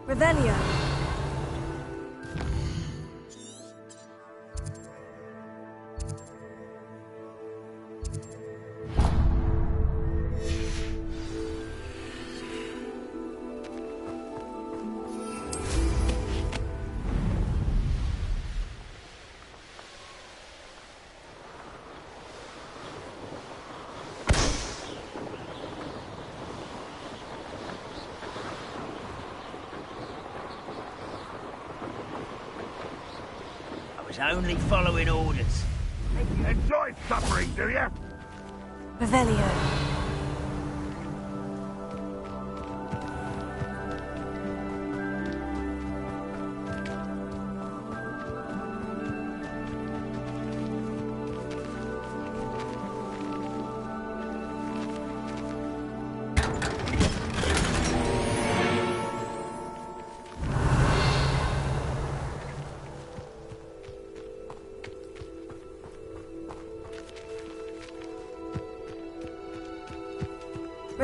Revelio. Only following orders. You enjoy suffering, do you? Revelio.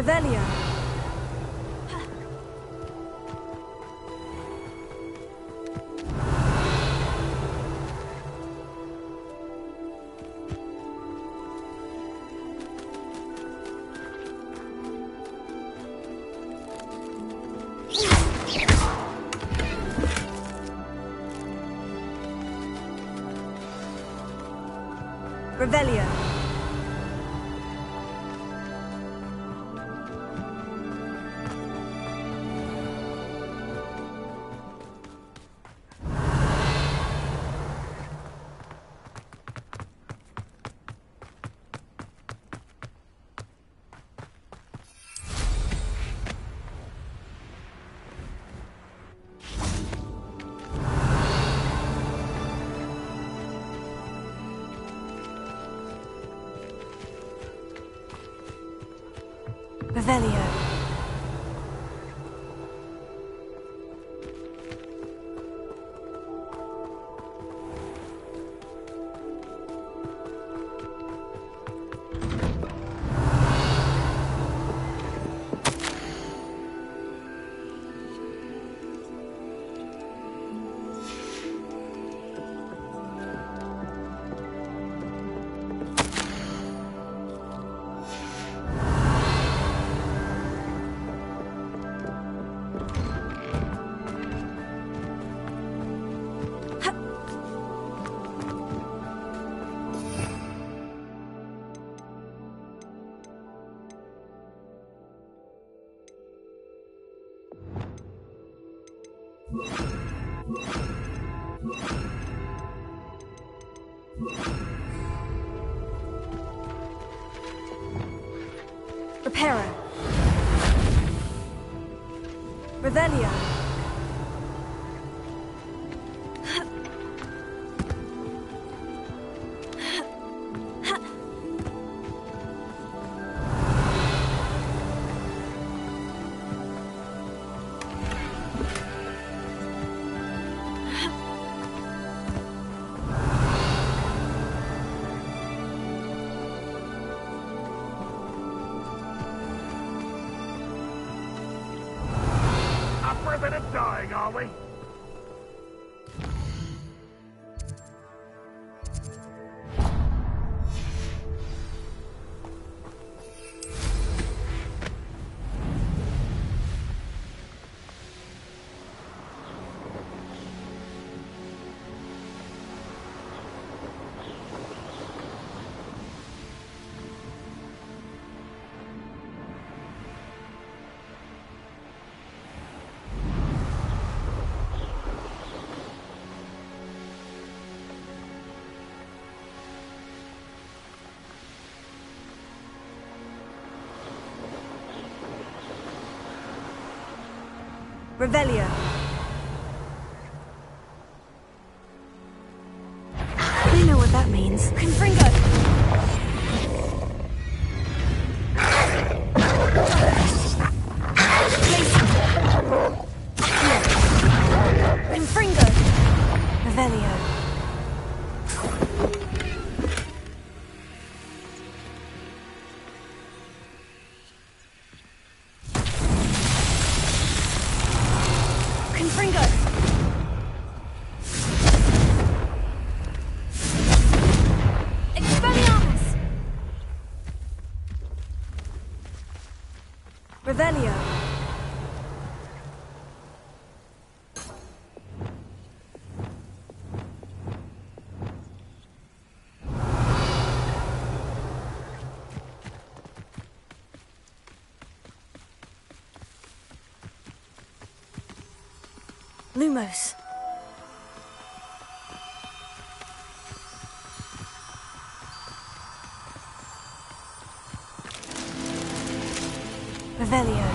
Revelio. Revelio. Revelio. Reparo. Revelio. We're a bit of dying, are we? Revelio. You know what that means. Confringo! Confringo! Revelio. Revelio. Lumos. Revelio.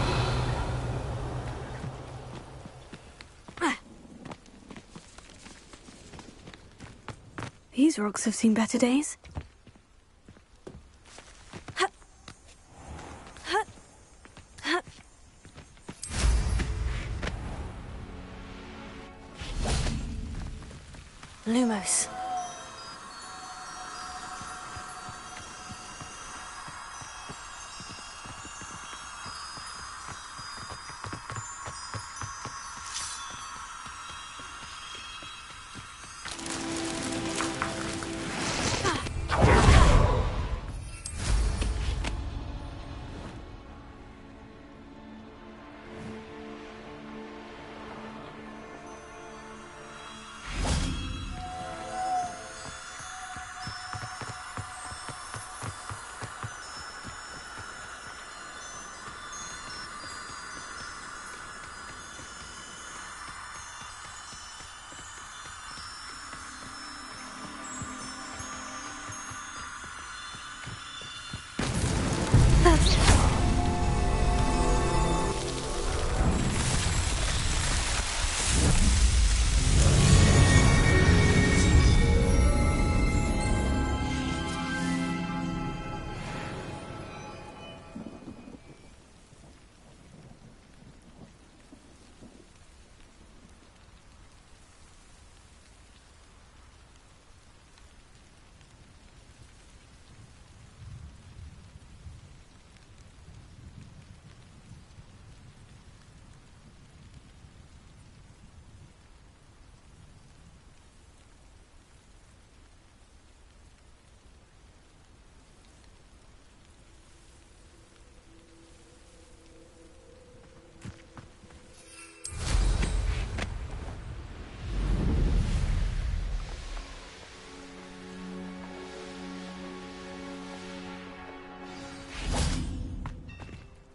These rocks have seen better days. Lumos.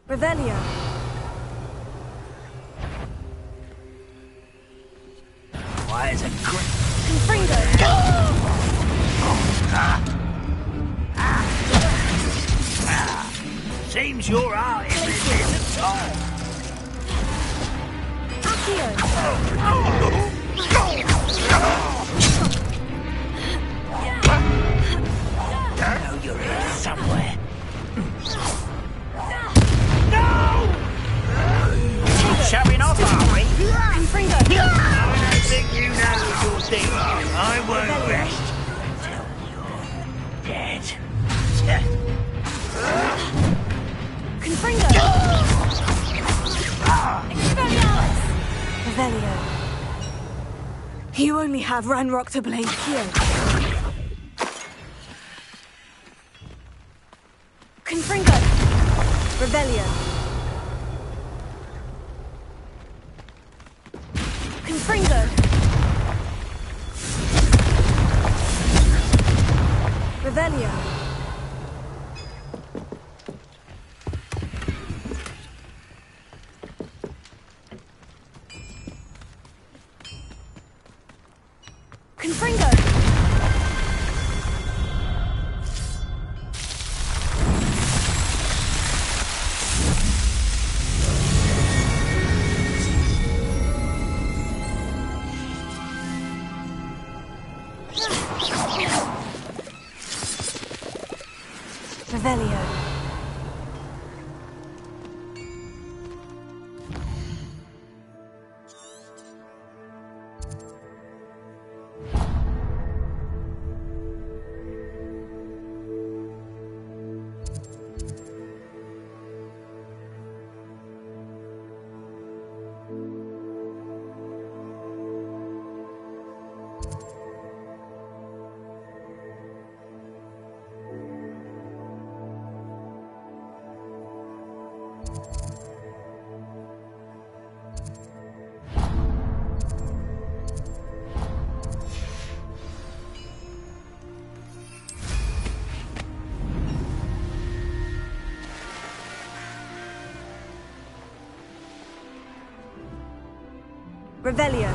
Revelio. Why is it green? Confringo. Seems your art isn't all. Accio. I know you're here somewhere. Showing off, are we? Confringo. I don't think you know what you're thinking. I won't rest until you're dead. Confringo. Expelliarmus. Revelio. You only have Ranrock to blame here. Confringo. Revelio. Confringo. Revelio. Confringo. Revelio. Revelio.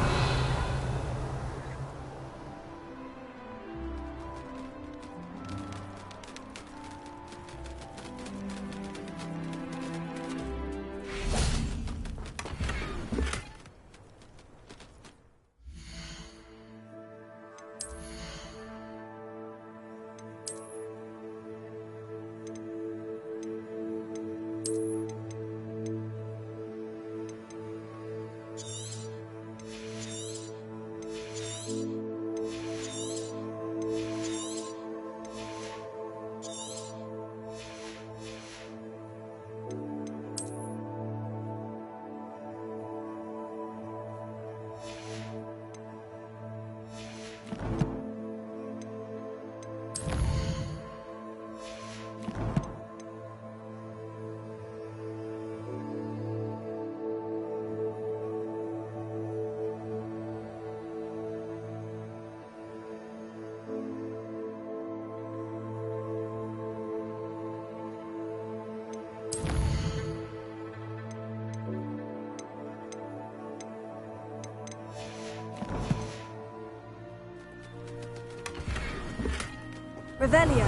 Revelio.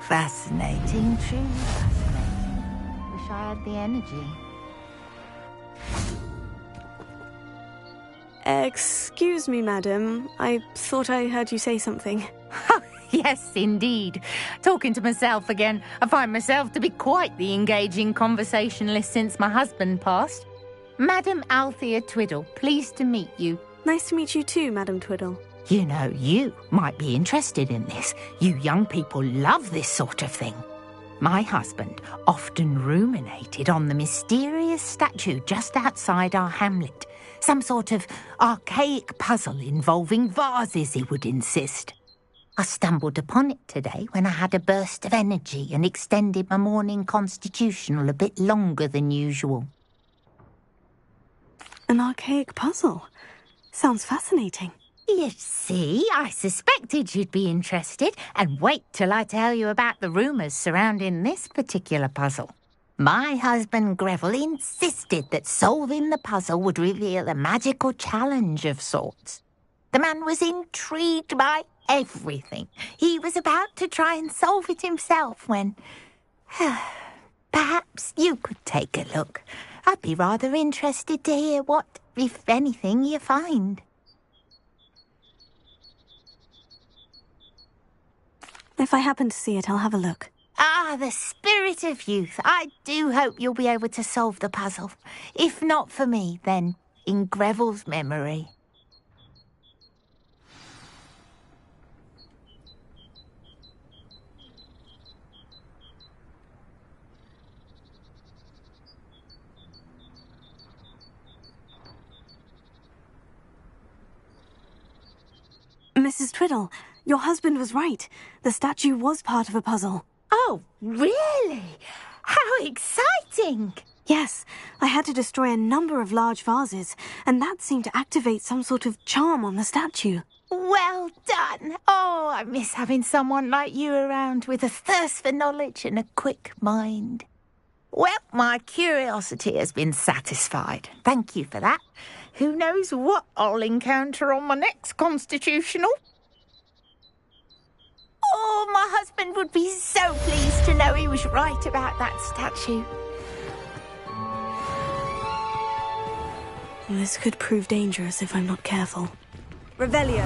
Fascinating, truly fascinating. Wish I had the energy. Excuse me, madam. I thought I heard you say something. Yes, indeed. Talking to myself again. I find myself to be quite the engaging conversationalist since my husband passed. Madam Althea Twiddle, pleased to meet you. Nice to meet you too, Madam Twiddle. You know, you might be interested in this. You young people love this sort of thing. My husband often ruminated on the mysterious statue just outside our hamlet. Some sort of archaic puzzle involving vases, he would insist. I stumbled upon it today when I had a burst of energy and extended my morning constitutional a bit longer than usual. An archaic puzzle. Sounds fascinating. You see, I suspected you'd be interested, and wait till I tell you about the rumours surrounding this particular puzzle. My husband Greville insisted that solving the puzzle would reveal a magical challenge of sorts. The man was intrigued by everything. He was about to try and solve it himself when... Perhaps you could take a look. I'd be rather interested to hear what, if anything, you find. If I happen to see it, I'll have a look. Ah, the spirit of youth. I do hope you'll be able to solve the puzzle. If not for me, then in Greville's memory. Mrs. Twiddle, your husband was right. The statue was part of a puzzle. Oh, really? How exciting! Yes, I had to destroy a number of large vases, and that seemed to activate some sort of charm on the statue. Well done! Oh, I miss having someone like you around with a thirst for knowledge and a quick mind. Well, my curiosity has been satisfied. Thank you for that. Who knows what I'll encounter on my next constitutional? Oh, my husband would be so pleased to know he was right about that statue. This could prove dangerous if I'm not careful. Revelio.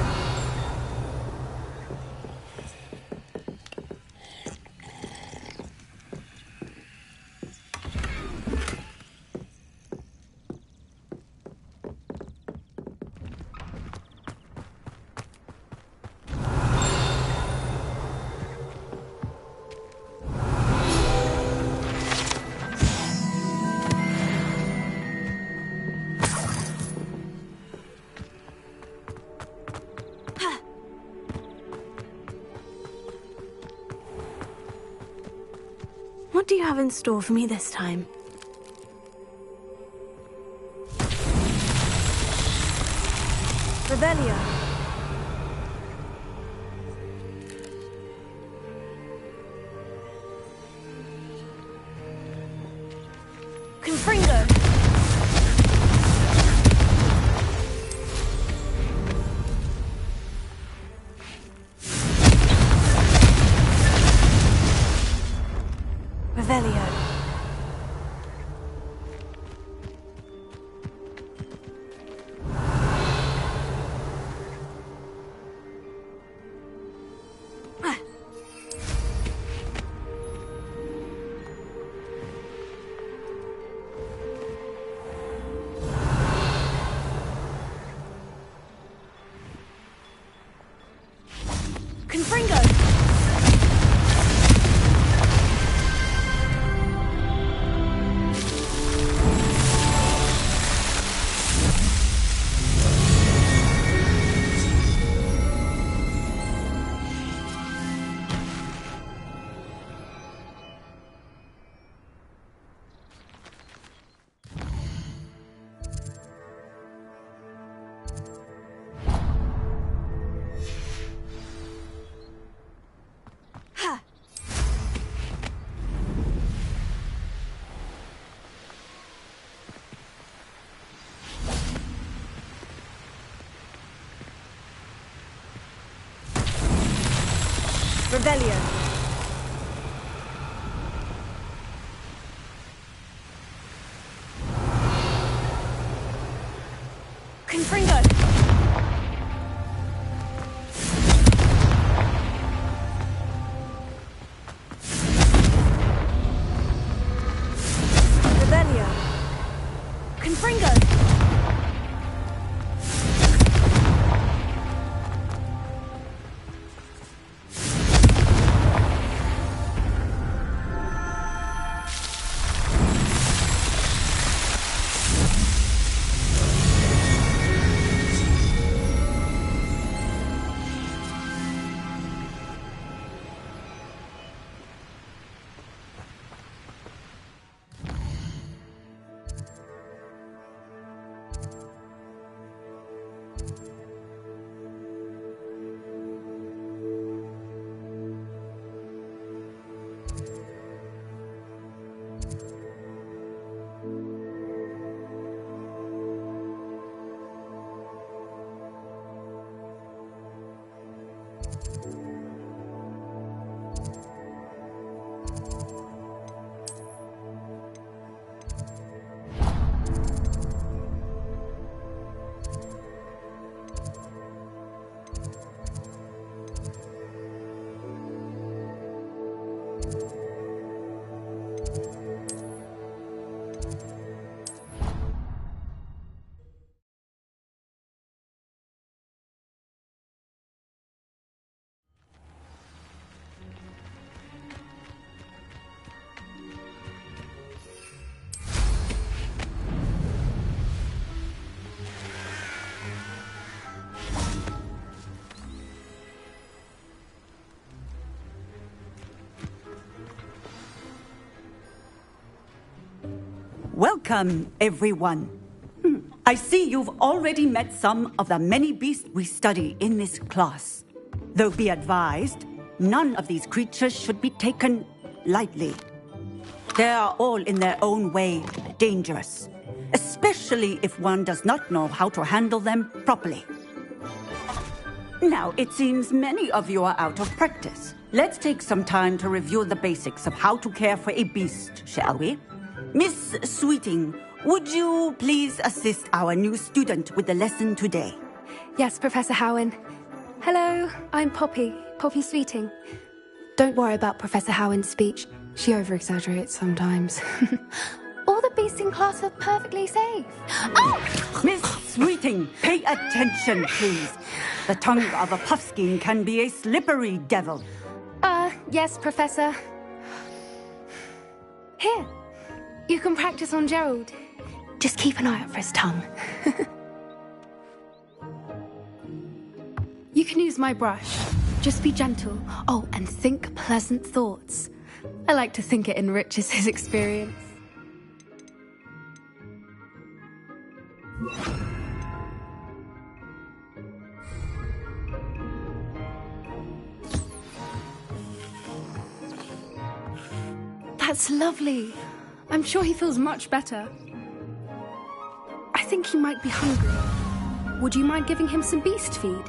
What do you have in store for me this time? Revelio. Confringo. Revelio. Confringo! Revelio. Confringo. Revelio. Confringo. Welcome, everyone. I see you've already met some of the many beasts we study in this class. Though be advised, none of these creatures should be taken lightly. They are all in their own way dangerous, especially if one does not know how to handle them properly. Now, it seems many of you are out of practice. Let's take some time to review the basics of how to care for a beast, shall we? Miss Sweeting, would you please assist our new student with the lesson today? Yes, Professor Howen. Hello, I'm Poppy Sweeting. Don't worry about Professor Howen's speech. She over-exaggerates sometimes. All the beasts in class are perfectly safe. Oh! Miss Sweeting, pay attention, please. The tongue of a puffskein can be a slippery devil. Yes, Professor. Here. You can practice on Gerald. Just keep an eye out for his tongue. You can use my brush. Just be gentle. Oh, and think pleasant thoughts. I like to think it enriches his experience. That's lovely. I'm sure he feels much better. I think he might be hungry. Would you mind giving him some beast feed?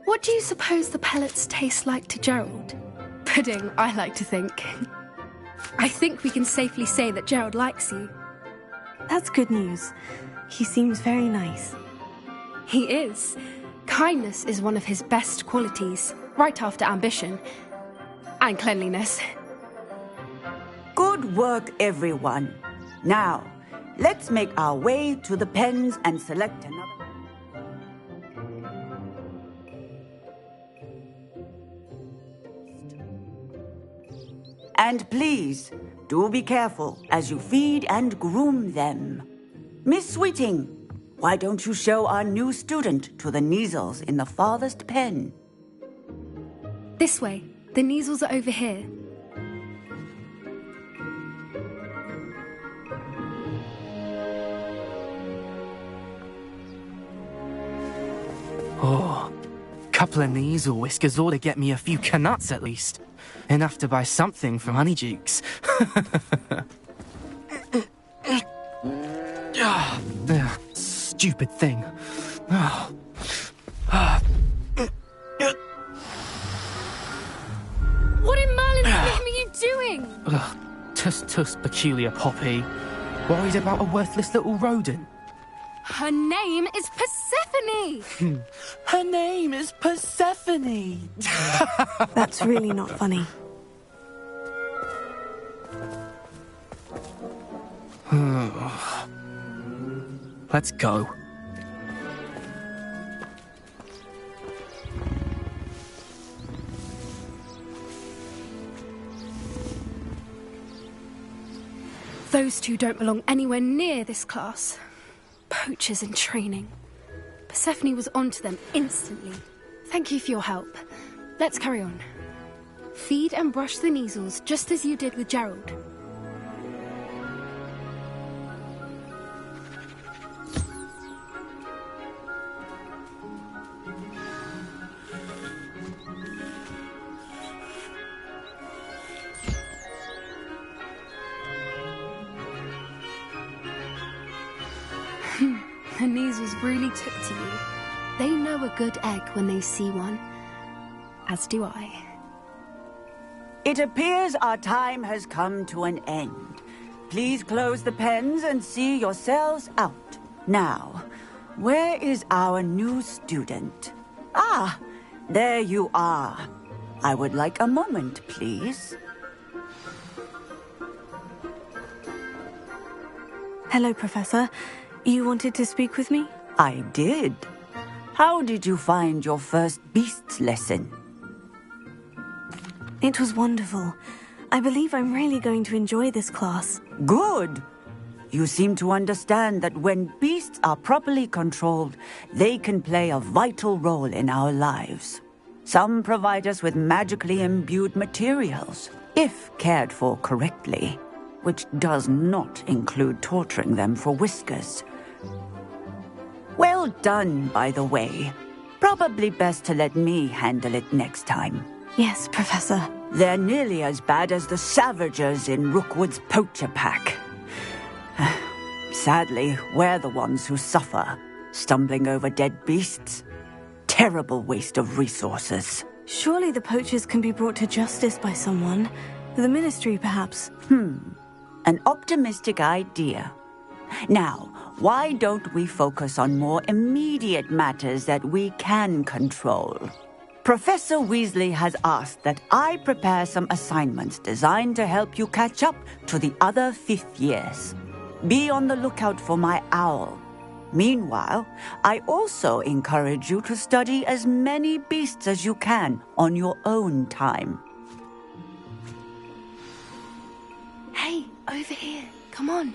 What do you suppose the pellets taste like to Gerald? Pudding, I like to think. I think we can safely say that Gerald likes you. That's good news. He seems very nice. He is. Kindness is one of his best qualities, right after ambition. And cleanliness. Good work, everyone. Now, let's make our way to the pens and select another. And please, do be careful as you feed and groom them. Miss Sweeting, why don't you show our new student to the Kneazles in the farthest pen? This way. The Kneazles are over here. Oh, couple of Kneazle whiskers ought to get me a few canuts at least. Enough to buy something from Honeydukes. Stupid thing. What in Merlin's name are you doing? Tuss, peculiar Poppy. Worried about a worthless little rodent? Her name is Persephone! Her name is Persephone! That's really not funny. Let's go. Those two don't belong anywhere near this class. Poachers in training. Persephone was onto them instantly. Thank you for your help. Let's carry on. Feed and brush the Kneazles just as you did with Gerald. The Kneazles really took to you. They know a good egg when they see one. As do I. It appears our time has come to an end. Please close the pens and see yourselves out. Now, where is our new student? Ah, there you are. I would like a moment, please. Hello, Professor. You wanted to speak with me? I did. How did you find your first beasts lesson? It was wonderful. I believe I'm really going to enjoy this class. Good. You seem to understand that when beasts are properly controlled, they can play a vital role in our lives. Some provide us with magically imbued materials, if cared for correctly, which does not include torturing them for whiskers. Well done, by the way. Probably best to let me handle it next time. Yes, Professor. They're nearly as bad as the Savagers in Rookwood's poacher pack. Sadly, we're the ones who suffer, stumbling over dead beasts. Terrible waste of resources. Surely the poachers can be brought to justice by someone. The Ministry, perhaps. An optimistic idea. Now, why don't we focus on more immediate matters that we can control? Professor Weasley has asked that I prepare some assignments designed to help you catch up to the other 5th years. Be on the lookout for my owl. Meanwhile, I also encourage you to study as many beasts as you can on your own time. Hey, over here. Come on.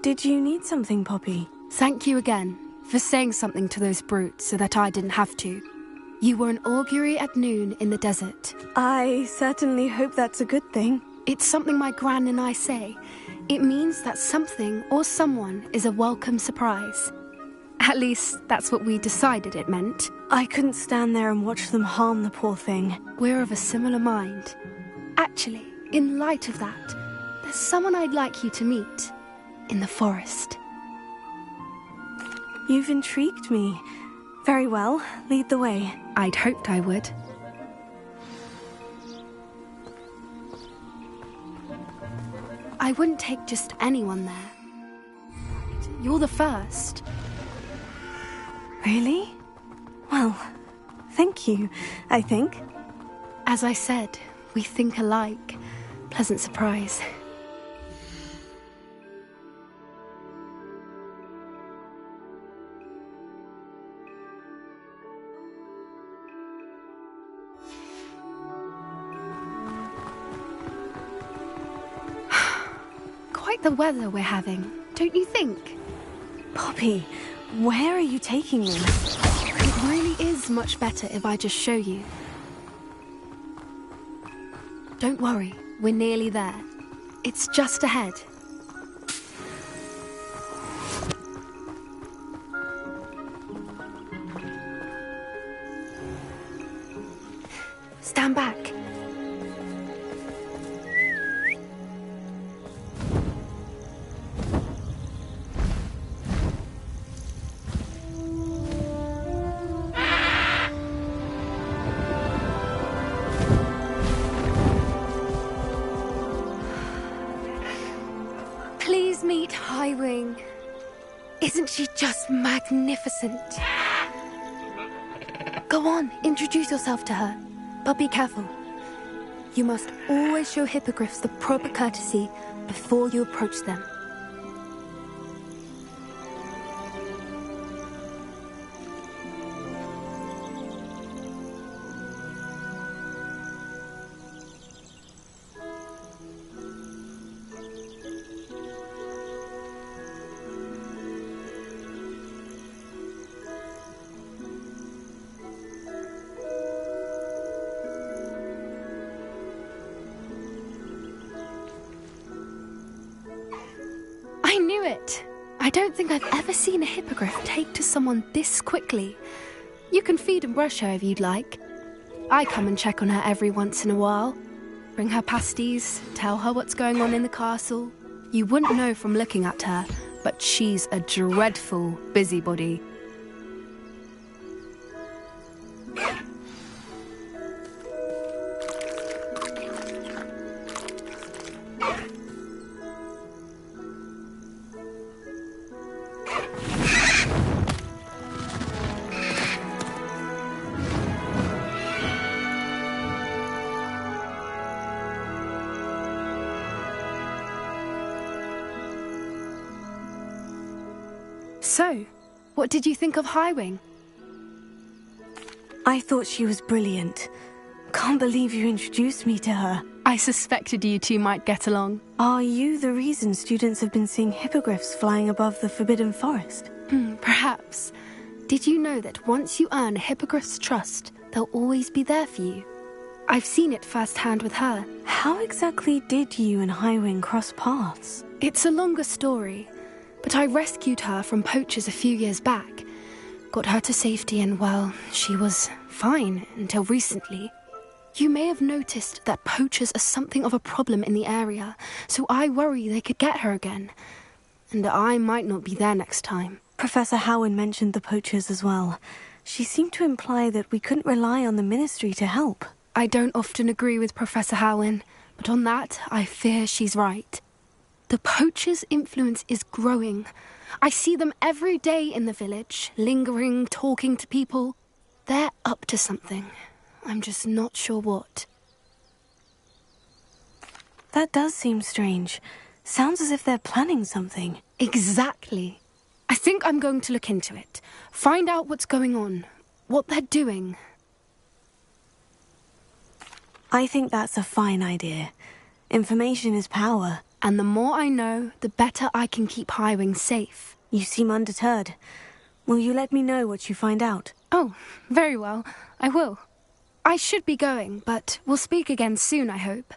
Did you need something, Poppy? Thank you again for saying something to those brutes so that I didn't have to. You were an augury at noon in the desert. I certainly hope that's a good thing. It's something my gran and I say. It means that something or someone is a welcome surprise. At least, that's what we decided it meant. I couldn't stand there and watch them harm the poor thing. We're of a similar mind. Actually, in light of that, there's someone I'd like you to meet. In the forest. You've intrigued me. Very well, lead the way. I'd hoped I would. I wouldn't take just anyone there. You're the first. Really? Well, thank you, I think. As I said, we think alike. Pleasant surprise. Quite the weather we're having, don't you think? Poppy, where are you taking me? It really is much better if I just show you. Don't worry, we're nearly there. It's just ahead. Stand back. Please meet Highwing. Isn't she just magnificent? Go on, introduce yourself to her. But be careful. You must always show hippogriffs the proper courtesy before you approach them. I knew it! I don't think I've ever seen a hippogriff take to someone this quickly. You can feed and brush her if you'd like. I come and check on her every once in a while. Bring her pasties, tell her what's going on in the castle. You wouldn't know from looking at her, but she's a dreadful busybody. So, what did you think of Highwing? I thought she was brilliant. Can't believe you introduced me to her. I suspected you two might get along. Are you the reason students have been seeing hippogriffs flying above the Forbidden Forest? Perhaps. Did you know that once you earn a hippogriff's trust, they'll always be there for you? I've seen it firsthand with her. How exactly did you and Highwing cross paths? It's a longer story, but I rescued her from poachers a few years back. Got her to safety and, well, she was fine until recently. You may have noticed that poachers are something of a problem in the area, so I worry they could get her again. And I might not be there next time. Professor Howin mentioned the poachers as well. She seemed to imply that we couldn't rely on the Ministry to help. I don't often agree with Professor Howin, but on that, I fear she's right. The poachers' influence is growing. I see them every day in the village, lingering, talking to people. They're up to something. I'm just not sure what. That does seem strange. Sounds as if they're planning something. Exactly. I think I'm going to look into it. Find out what's going on, what they're doing. I think that's a fine idea. Information is power. And the more I know, the better I can keep Highwing safe. You seem undeterred. Will you let me know what you find out? Oh, very well. I will. I should be going, but we'll speak again soon, I hope.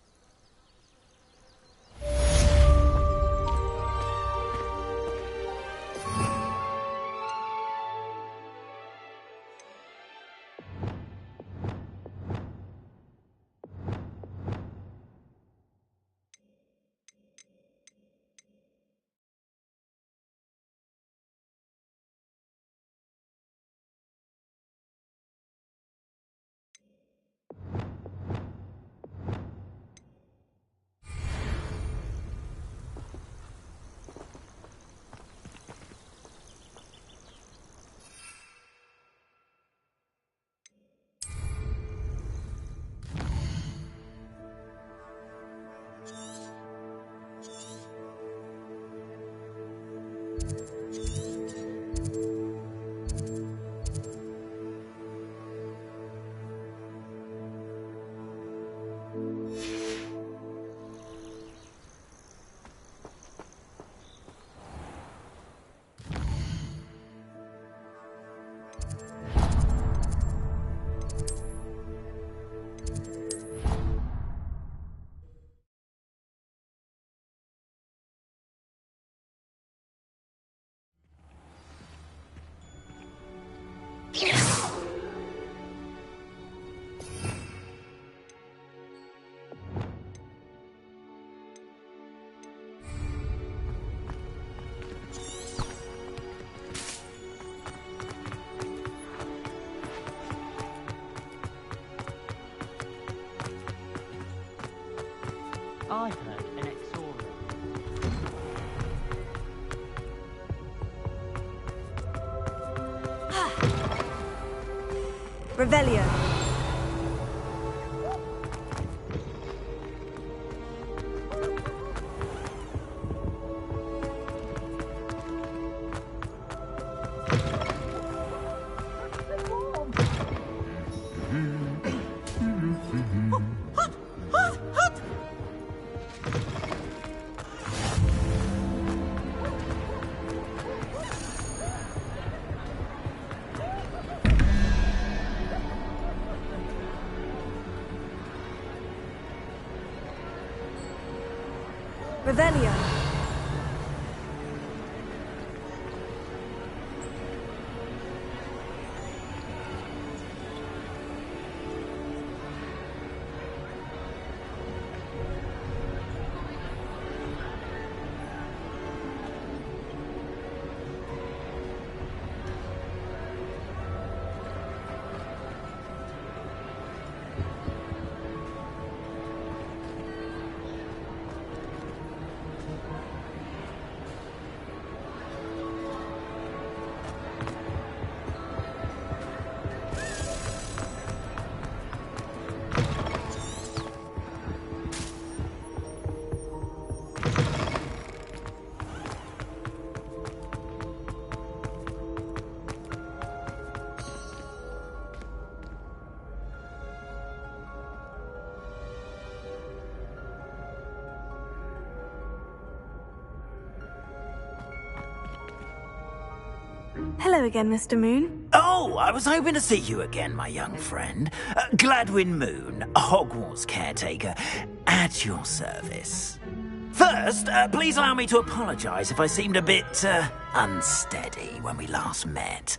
I heard an exorbitant. Revelio. Revelio. Hello again, Mr. Moon. Oh, I was hoping to see you again, my young friend. Gladwin Moon, Hogwarts caretaker, at your service. First, please allow me to apologise if I seemed a bit, unsteady when we last met.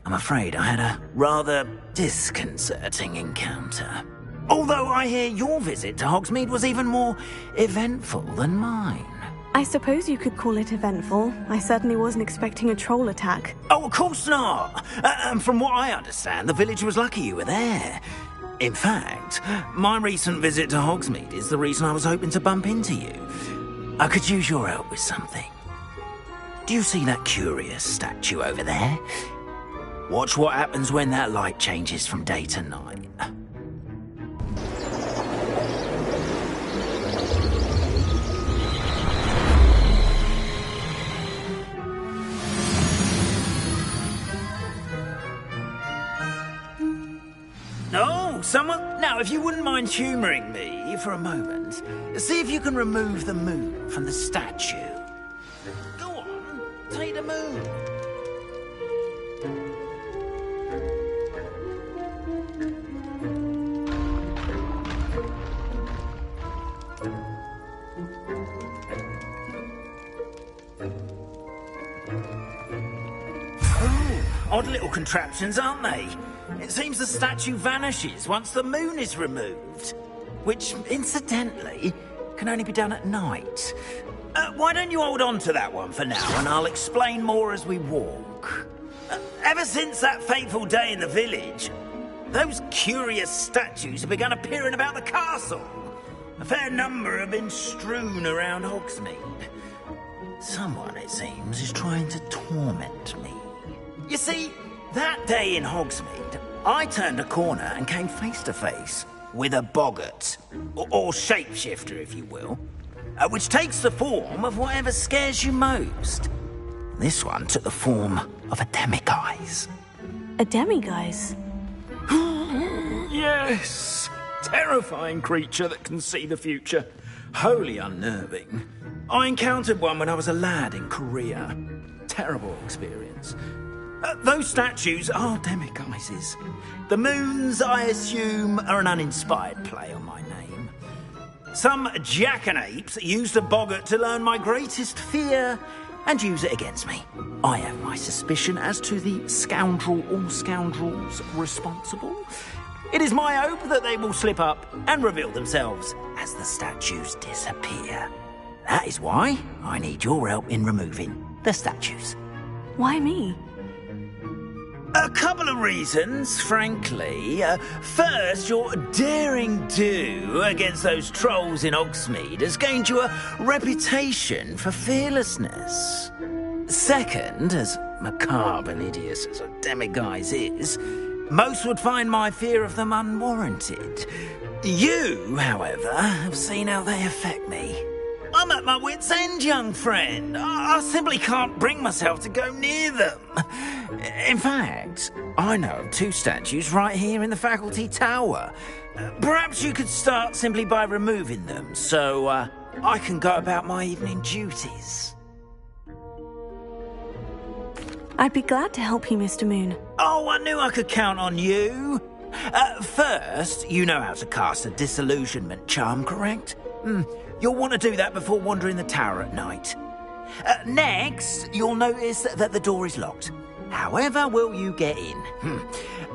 I'm afraid I had a rather disconcerting encounter. Although I hear your visit to Hogsmeade was even more eventful than mine. I suppose you could call it eventful. I certainly wasn't expecting a troll attack. Oh, of course not. And from what I understand, the village was lucky you were there. In fact, my recent visit to Hogsmeade is the reason I was hoping to bump into you. I could use your help with something. Do you see that curious statue over there? Watch what happens when that light changes from day to night. Oh, someone... Now, if you wouldn't mind humouring me for a moment, see if you can remove the moon from the statue. Go on, take the moon. Oh, odd little contraptions, aren't they? It seems the statue vanishes once the moon is removed. Which, incidentally, can only be done at night. Why don't you hold on to that one for now, and I'll explain more as we walk. Ever since that fateful day in the village, those curious statues have begun appearing about the castle. A fair number have been strewn around Hogsmeade. Someone, it seems, is trying to torment me. You see, that day in Hogsmeade, I turned a corner and came face to face with a boggart, or shapeshifter, if you will, which takes the form of whatever scares you most. This one took the form of a demiguise. A demiguise? Yes! Terrifying creature that can see the future. Wholly unnerving. I encountered one when I was a lad in Korea. Terrible experience. Those statues are demiguises. The moons, I assume, are an uninspired play on my name. Some jackanapes used a boggart to learn my greatest fear and use it against me. I have my suspicion as to the scoundrel or scoundrels responsible. It is my hope that they will slip up and reveal themselves as the statues disappear. That is why I need your help in removing the statues. Why me? A couple of reasons, frankly. First, your daring do against those trolls in Hogsmeade has gained you a reputation for fearlessness. Second, as macabre and hideous as a demiguise is, most would find my fear of them unwarranted. You, however, have seen how they affect me. I'm at my wit's end, young friend. I simply can't bring myself to go near them. In fact, I know of 2 statues right here in the faculty tower. Perhaps you could start simply by removing them, so I can go about my evening duties. I'd be glad to help you, Mr. Moon. Oh, I knew I could count on you. First, you know how to cast a disillusionment charm, correct? You'll want to do that before wandering the tower at night. Next, you'll notice that the door is locked. However will you get in?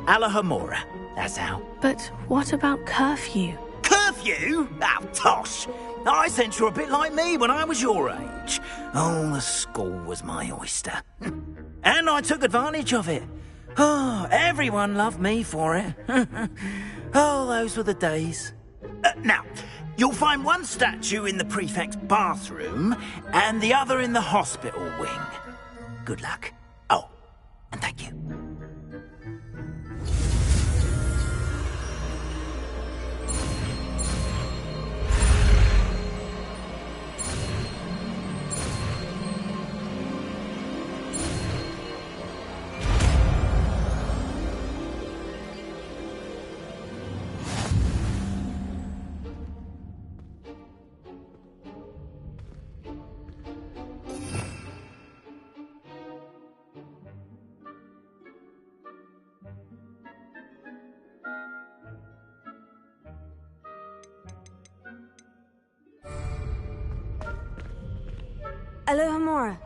Alahomora, that's how. But what about curfew? Curfew? Oh, tosh. I sense you're a bit like me when I was your age. Oh, the school was my oyster. And I took advantage of it. Oh, everyone loved me for it. Oh, those were the days. Now, you'll find one statue in the prefect's bathroom and the other in the hospital wing. Good luck. Oh, and thank you. Alohomora.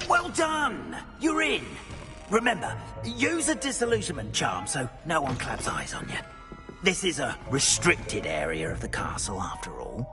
Well done! You're in. Remember, use a disillusionment charm so no one claps eyes on you. This is a restricted area of the castle, after all.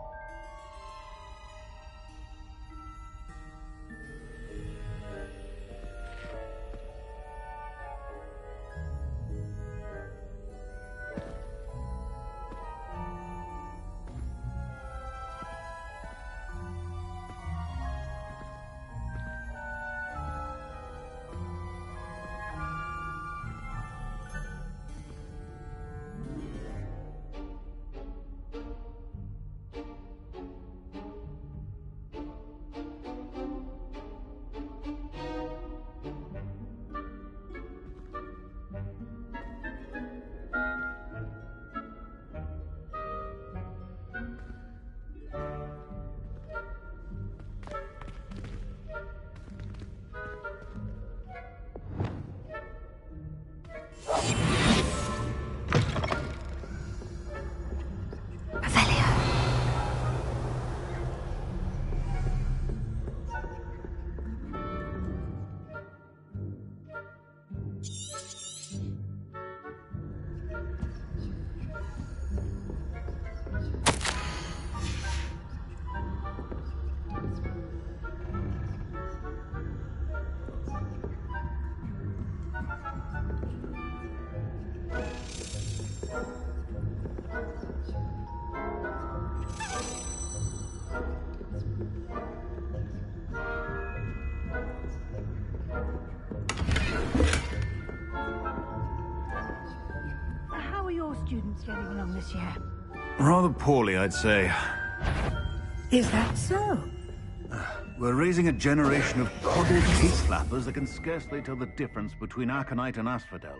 How are your students getting along this year? Rather poorly, I'd say. Is that so? We're raising a generation of coddled teeth flappers that can scarcely tell the difference between aconite and asphodel.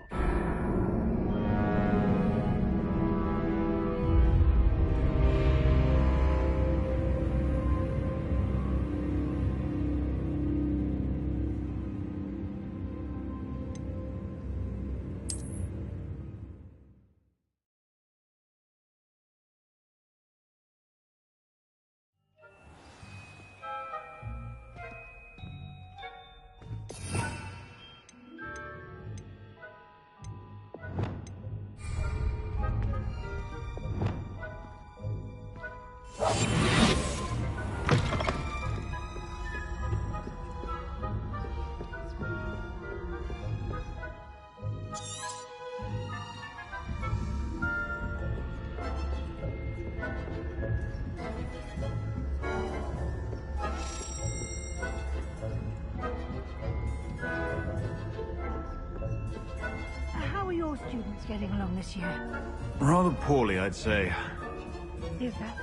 How are your students getting along this year? Rather poorly, I'd say. Is that...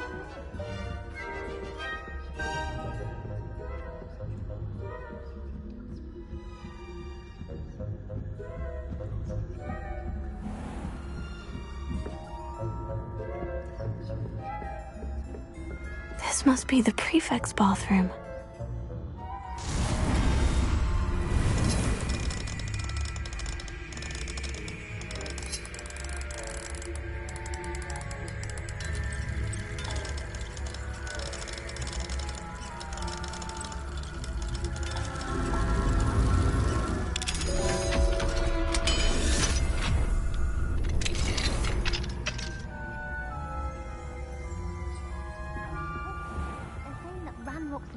This must be the prefect's bathroom.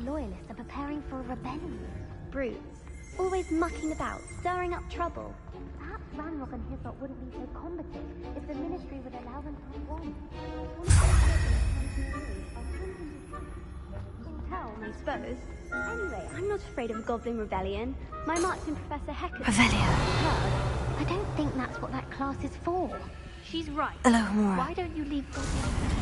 Loyalists are preparing for a rebellion. Brutes, always mucking about, stirring up trouble. Perhaps Ranrock and his lot wouldn't be so combative if the Ministry would allow them to perform. Tell, I suppose. Anyway, I'm not afraid of a goblin rebellion. My marksman Professor Heckert. Revelio. I don't think that's what that class is for. She's right. Alohomora. Why don't you leave goblins?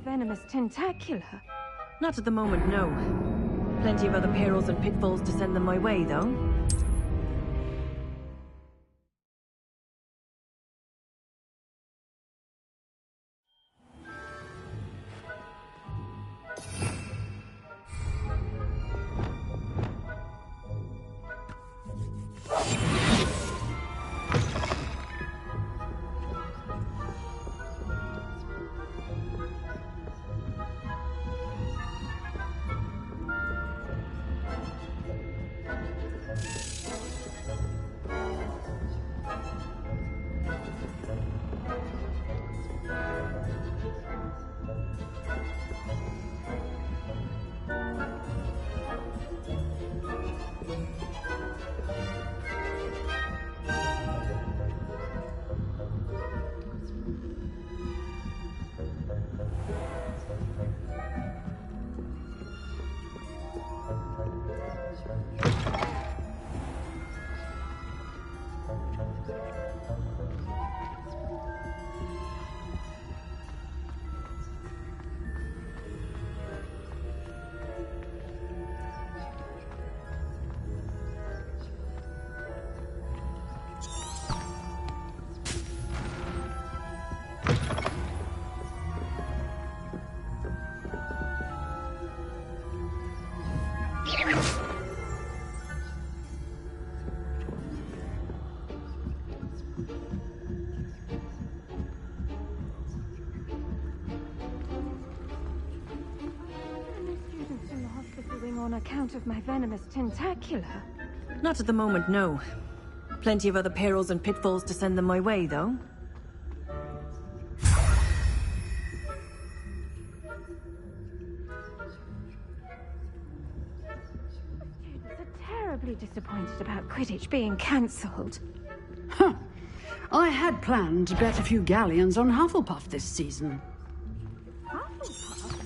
Venomous tentacular? Not at the moment, no. Plenty of other perils and pitfalls to send them my way, though. Students in the hospital wing on account of my venomous tentacular? Not at the moment, no. Plenty of other perils and pitfalls to send them my way, though. Students are terribly disappointed about Quidditch being cancelled. Huh. I had planned to bet a few galleons on Hufflepuff this season. Hufflepuff?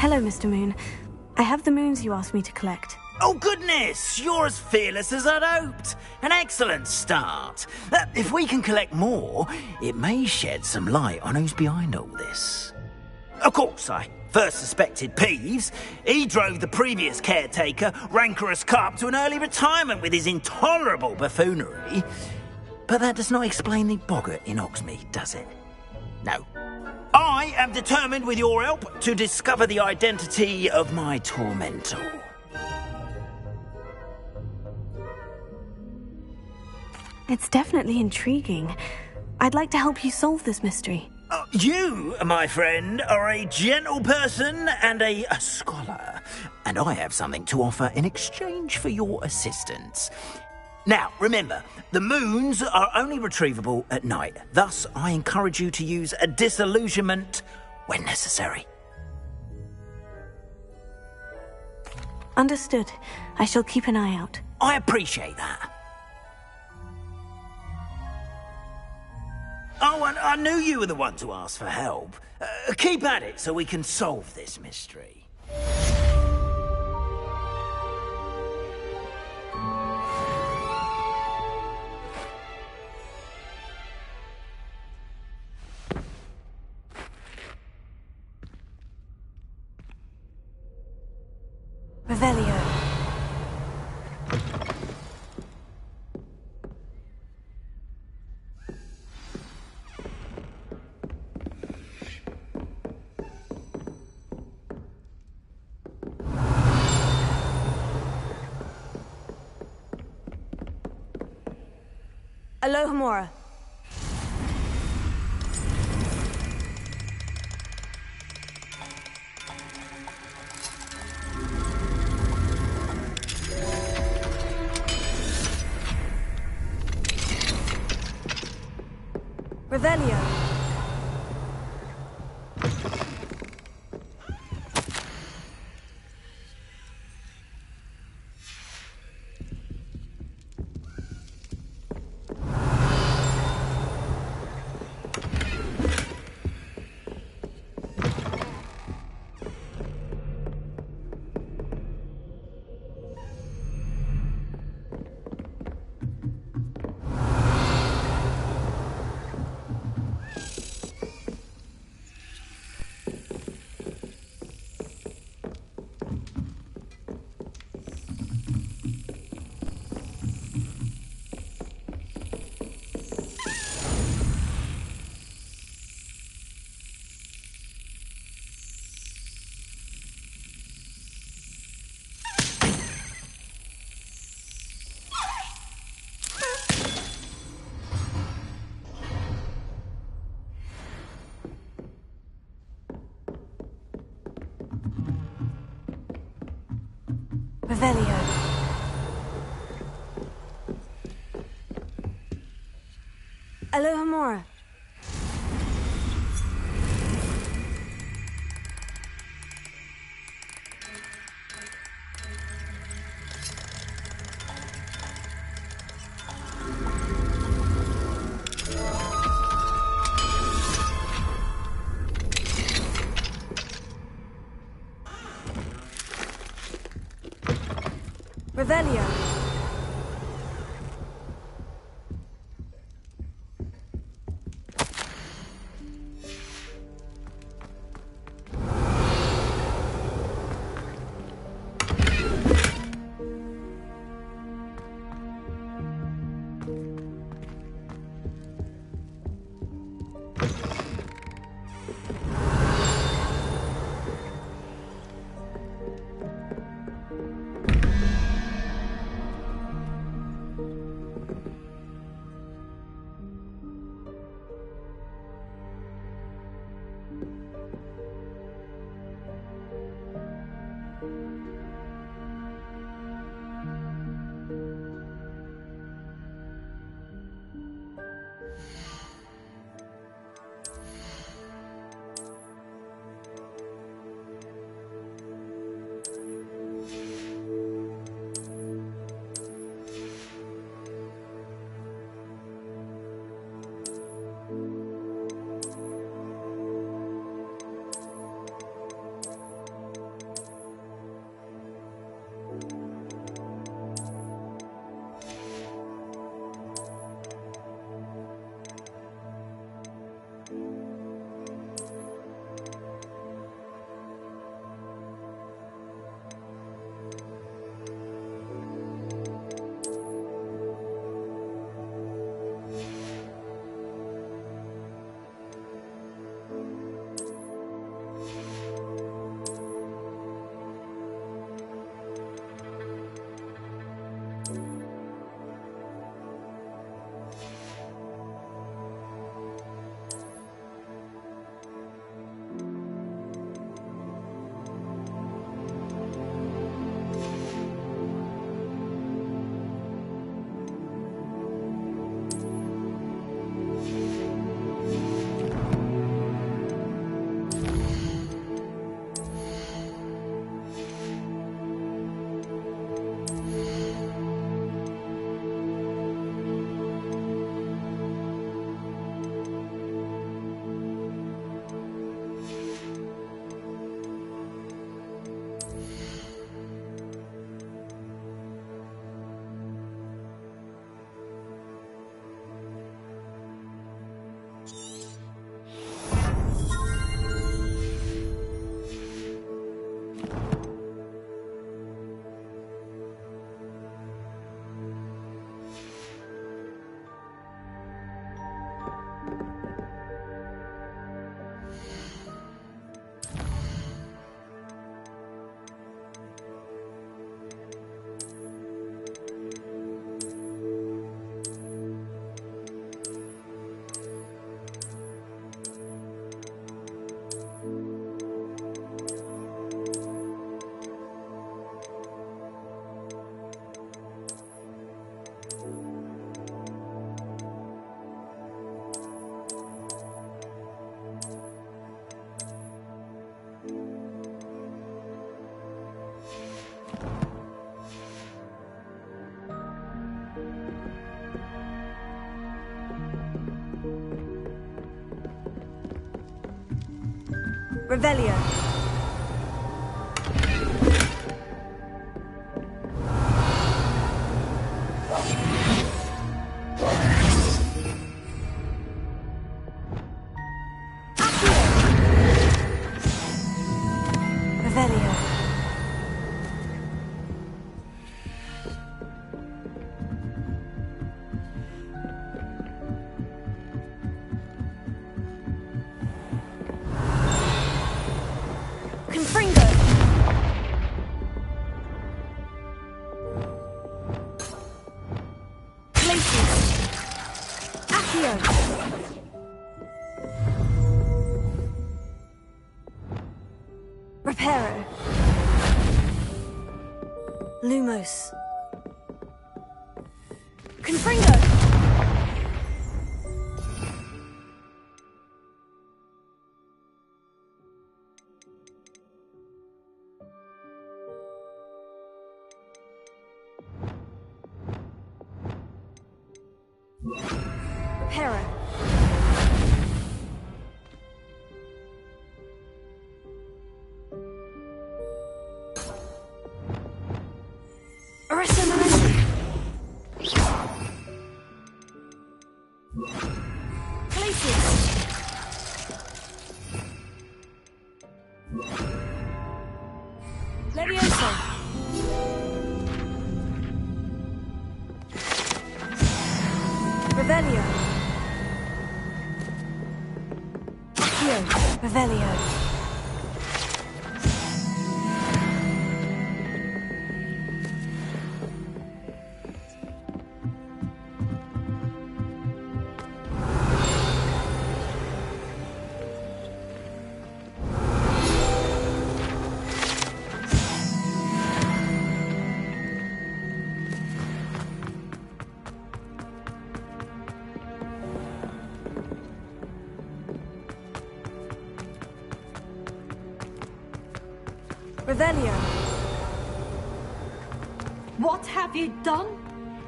Hello, Mr. Moon. I have the moons you asked me to collect. Oh, goodness! You're as fearless as I'd hoped. An excellent start. If we can collect more, it may shed some light on who's behind all this. Of course, I first suspected Peeves. He drove the previous caretaker, Rancorous Carp, to an early retirement with his intolerable buffoonery. But that does not explain the boggart in Hogsmeade, does it? No. I am determined, with your help, to discover the identity of my tormentor. It's definitely intriguing. I'd like to help you solve this mystery. You, my friend, are a gentle person and a scholar, and I have something to offer in exchange for your assistance. Now, remember, the moons are only retrievable at night. Thus, I encourage you to use a disillusionment when necessary. Understood. I shall keep an eye out. I appreciate that. Oh, and I knew you were the one to ask for help. Keep at it so we can solve this mystery. Revelio. Alohomora. Revelio. Revelio. Alohomora. Revelio. Revelio. Revelio. Confringo. Glacius. Accio. Reparo. Lumos. Confringo! Hera. Arista Momentum. Glacius. Levioso. Revelio. Accio. Revelio. Revelio. What have you done?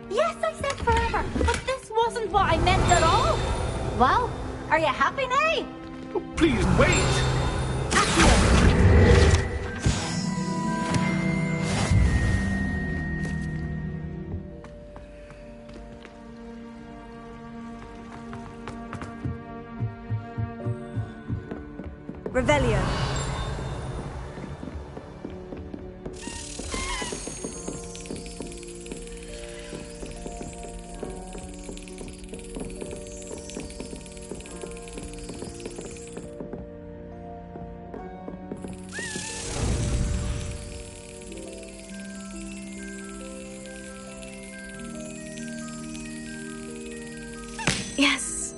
Yes, I said forever, but this wasn't what I meant at all. Well, are you happy now? Oh, please wait! Revelio. Yes.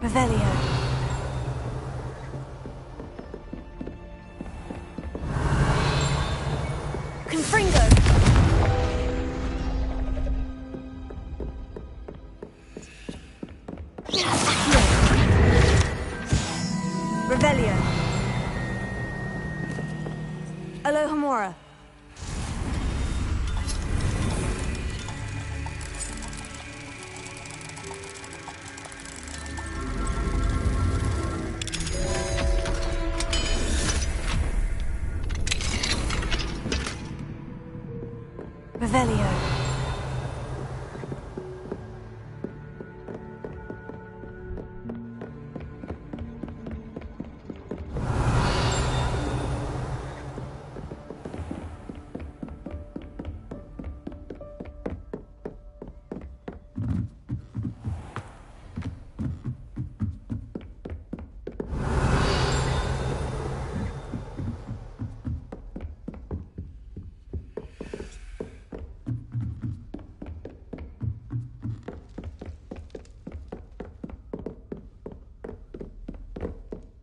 Revelio. Confringo. Revelio. Alohomora. Revelio.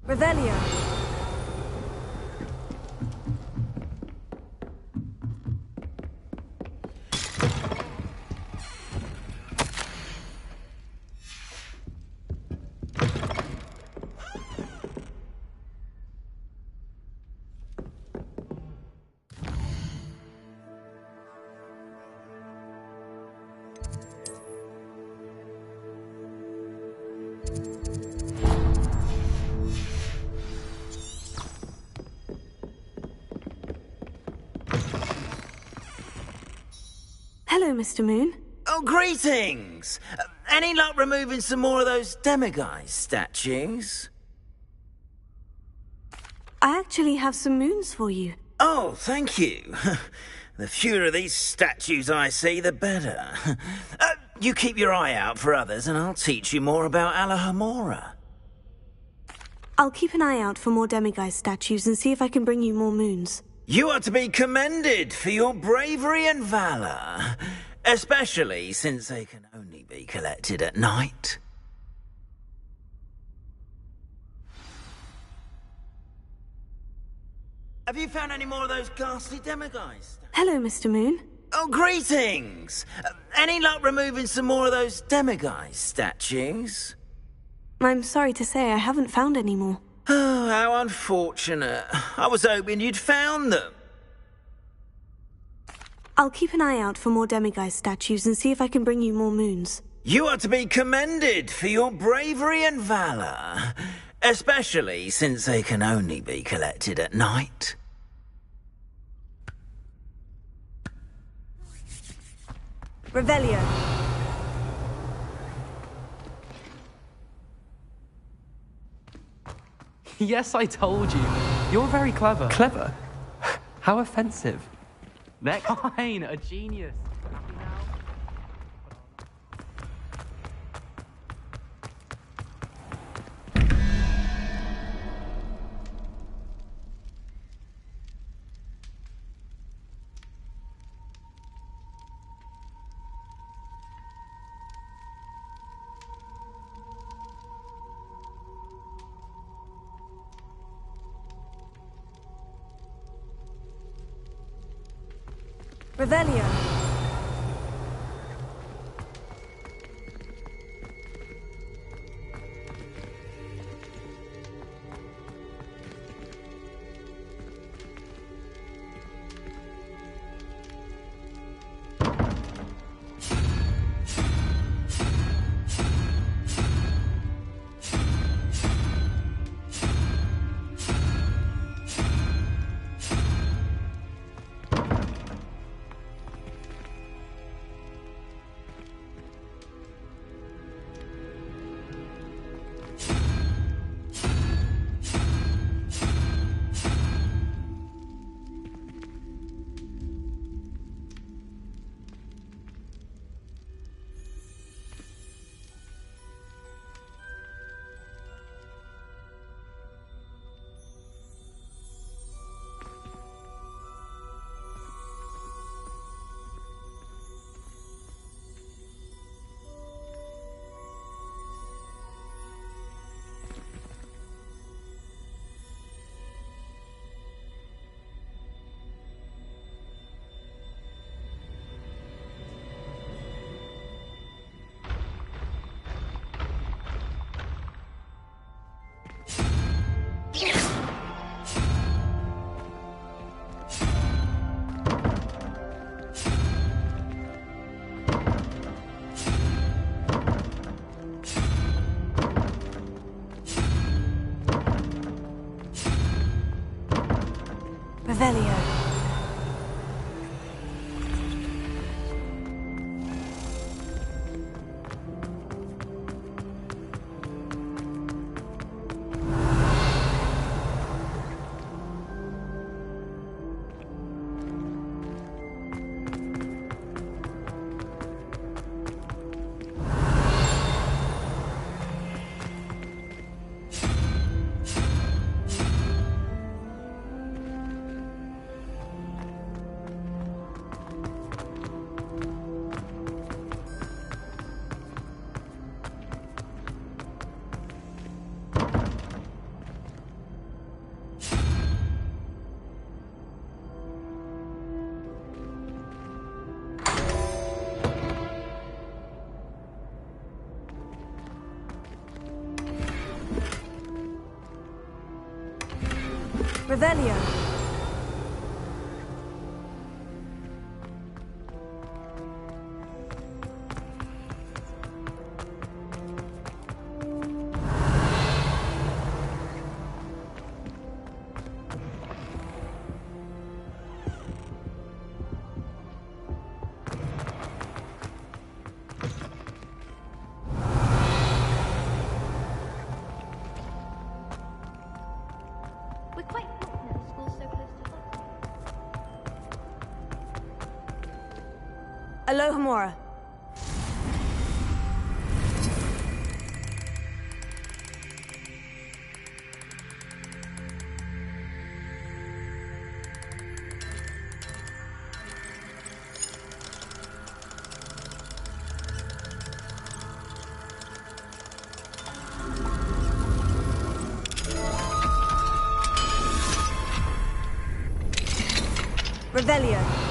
Revelio. Hello, Mr. Moon. Oh, greetings! Any luck removing some more of those demiguise statues? I actually have some moons for you. Oh, thank you. The fewer of these statues I see, the better. You keep your eye out for others, and I'll teach you more about Alohomora. I'll keep an eye out for more demiguise statues and see if I can bring you more moons. You are to be commended for your bravery and valor, especially since they can only be collected at night. Have you found any more of those ghastly demiguises? Hello, Mr. Moon. Oh, greetings! Any luck removing some more of those demiguise statues? I'm sorry to say I haven't found any more. Oh, how unfortunate. I was hoping you'd found them. I'll keep an eye out for more demiguise statues and see if I can bring you more moons. You are to be commended for your bravery and valour, especially since they can only be collected at night. Revelio. Yes, I told you. You're very clever. Clever? How offensive. Next. Fine, a genius. Revelio. Revelio. Revelio. We're quite fortunate the school's so close to Hogwarts. Alohomora. Revelio.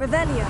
Revelio.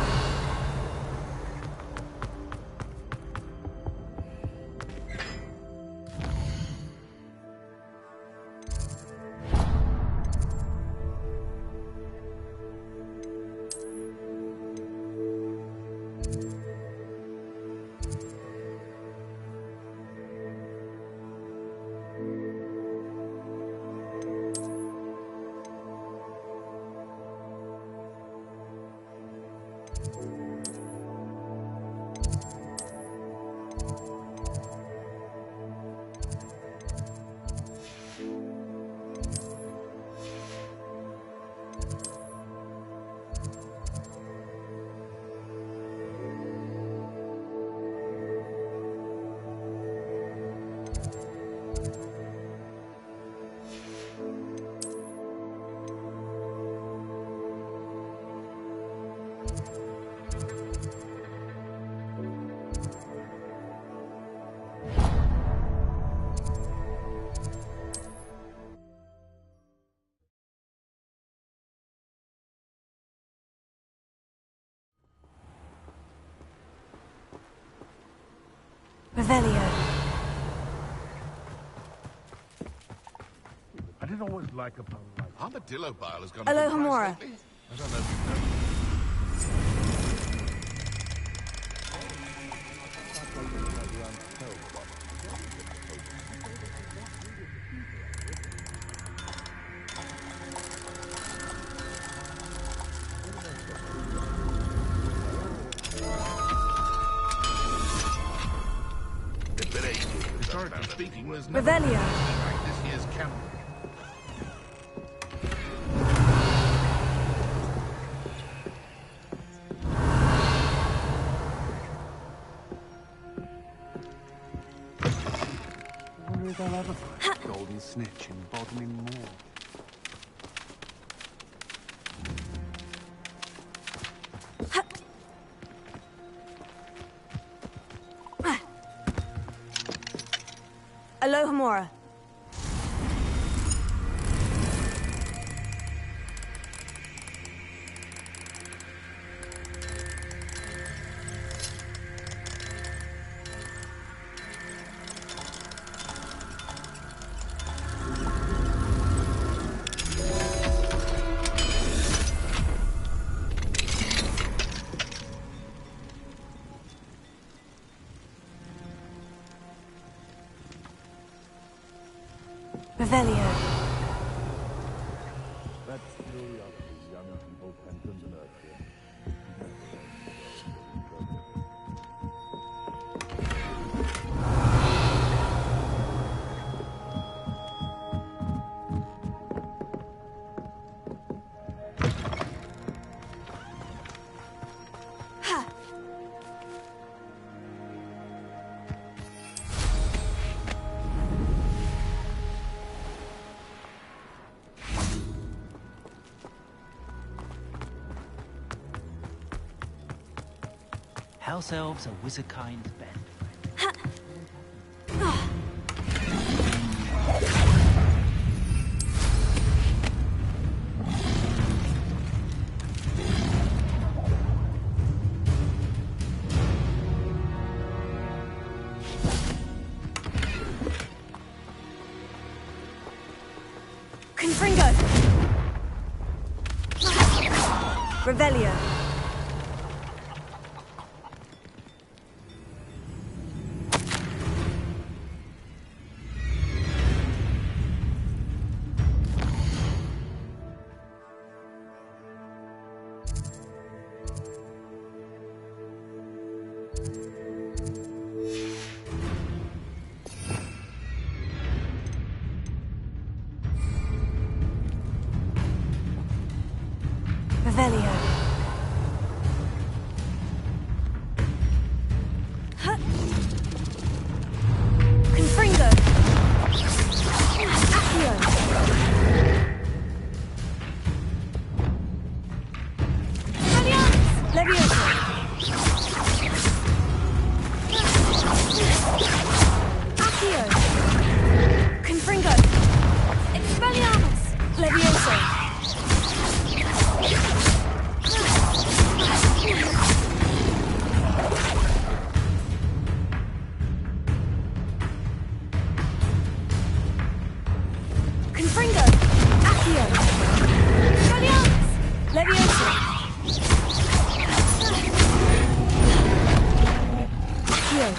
Revelio. I didn't always like a pun like Armadillo bile has gone Hello, up in price Hamura. lately. I don't know if you've noticed. Historically speaking, there's never Revelio. been anything like this year's calendar. I wonder if I'll ever find a golden snitch in Bodmin Moor. Alohomora. Revelio. That's curiosity, young people, Penton and Ursula. House elves are wizardkind's bent. Confringo! Revelio. Revelio. Confringo. Accio. Levioso. Accio. Confringo. Expelliarmus. Levioso. Confringo! Accio! Expelliarmus! Levioso! Accio!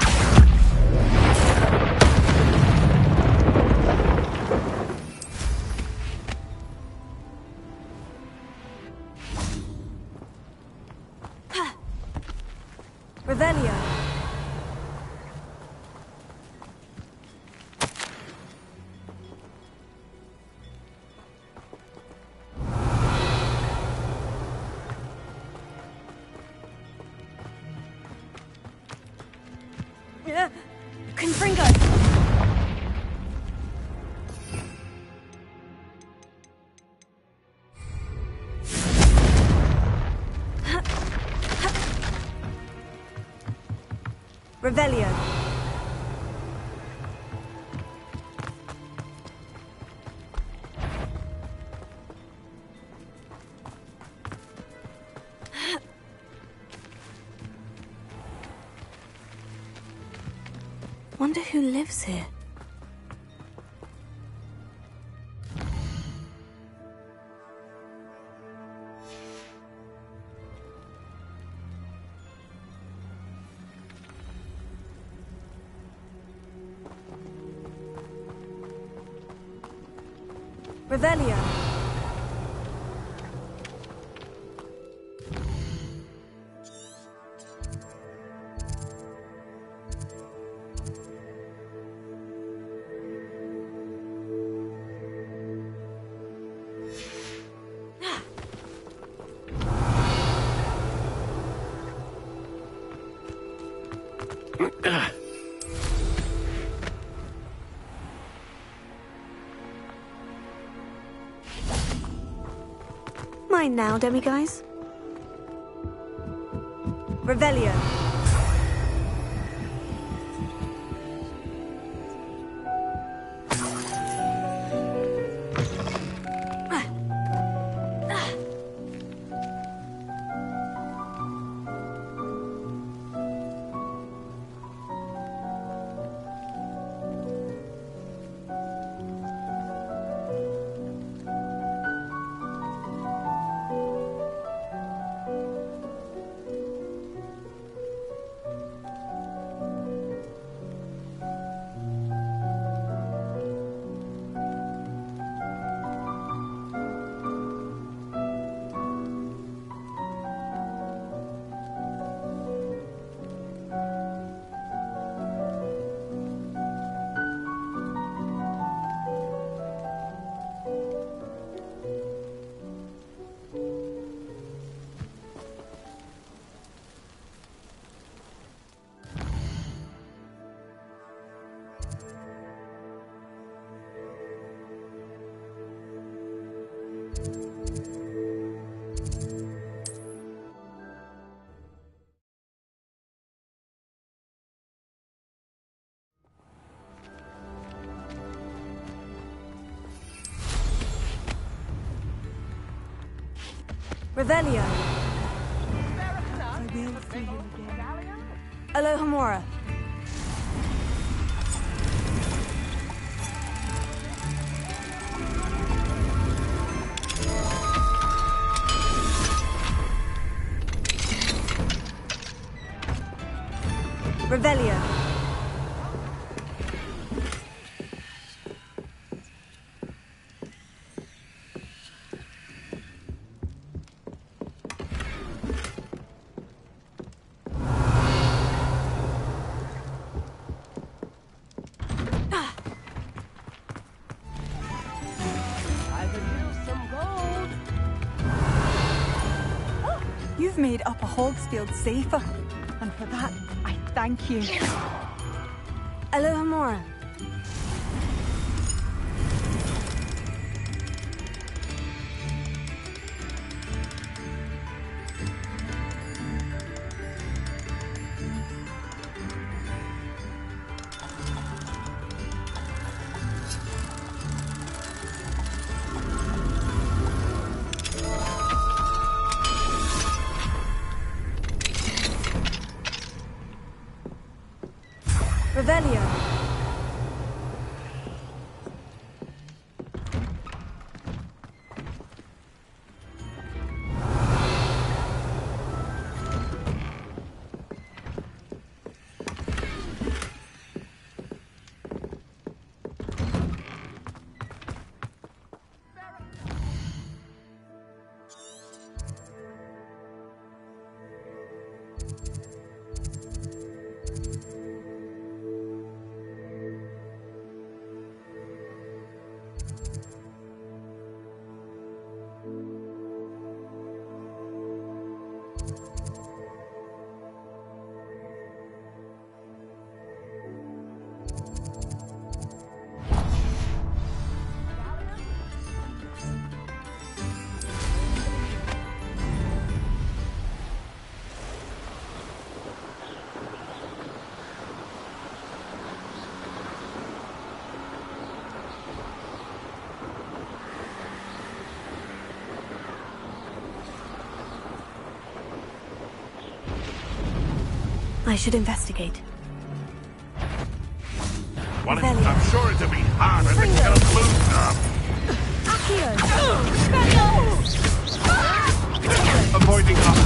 Revelio! Confringo! Revelio! Wonder who lives here. Revelio. Mine now, demiguise. Revelio. Revelio. I will see him again. Alohomora. Revelio. You've made Upper Hogsfield safer, and for that, I thank you. Alohomora. Revelio. I should investigate. Well, I'm sure it'll be harder to kill blue stuff. Avoiding us.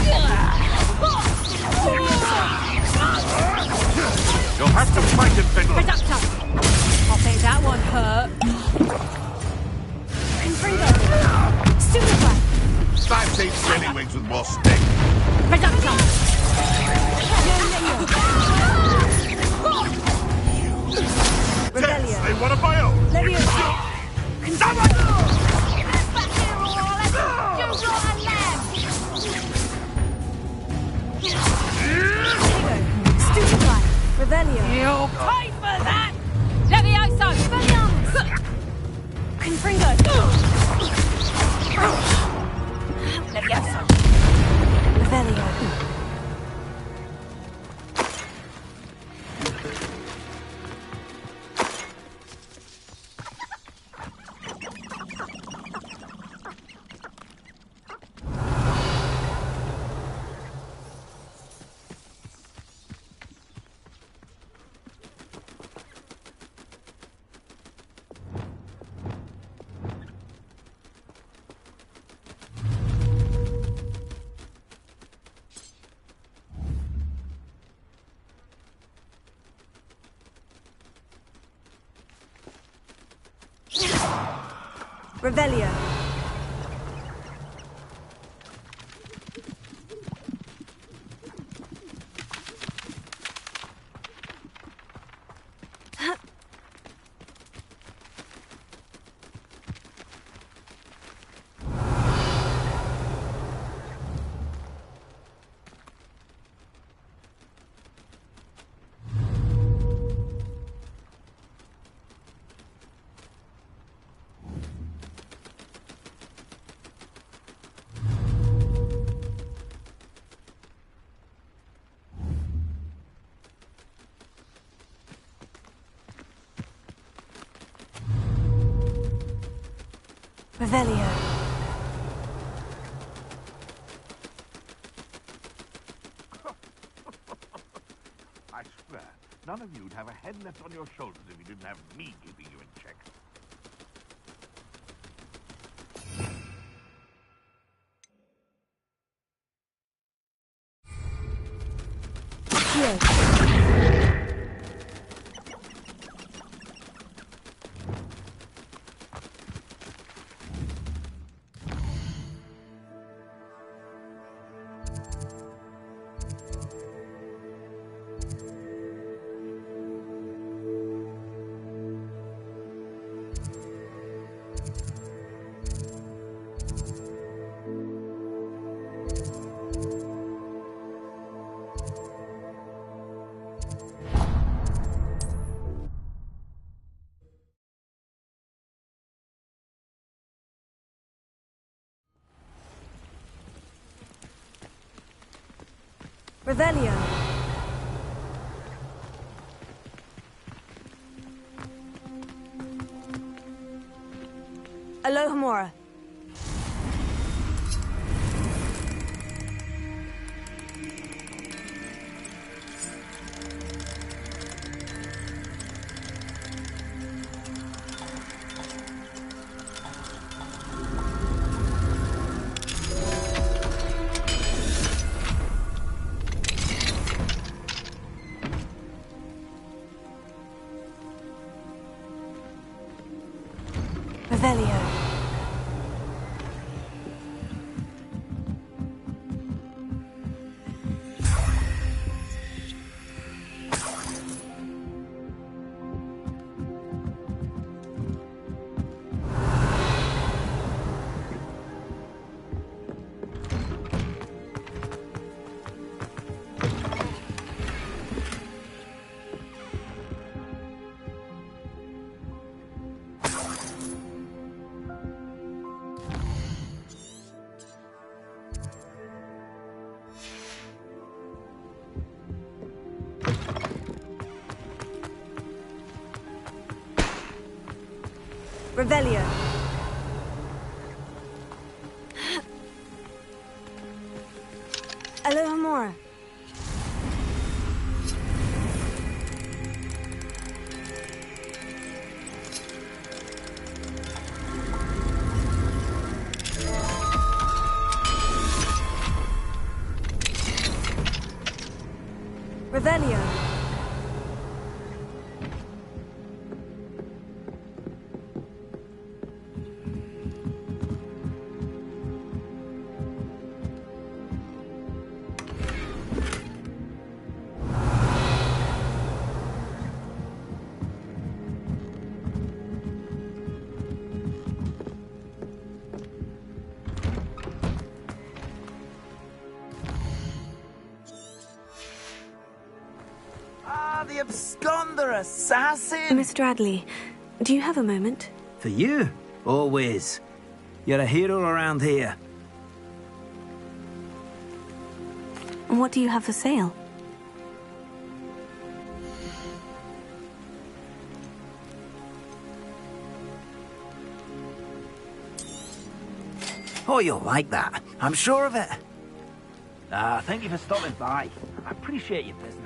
You'll have to fight it, Fiddle. I'll bet that one hurt. Confringo. Stupefy. I've seen silly wings with more stick. Yes, they want a bio. Stupefy. Revelio. You'll pay for that! Levioso! Confringo! Levioso! Revelio. Revelio. Revelio. None of you'd have a head left on your shoulders if you didn't have me keeping you in check. Revelio. Alohomora. Revelio. Revelio. Alohomora. Revelio. The absconder assassin! Mr. Adley, do you have a moment? For you? Always. You're a hero around here. What do you have for sale? Oh, you'll like that. I'm sure of it. Thank you for stopping by. I appreciate your business.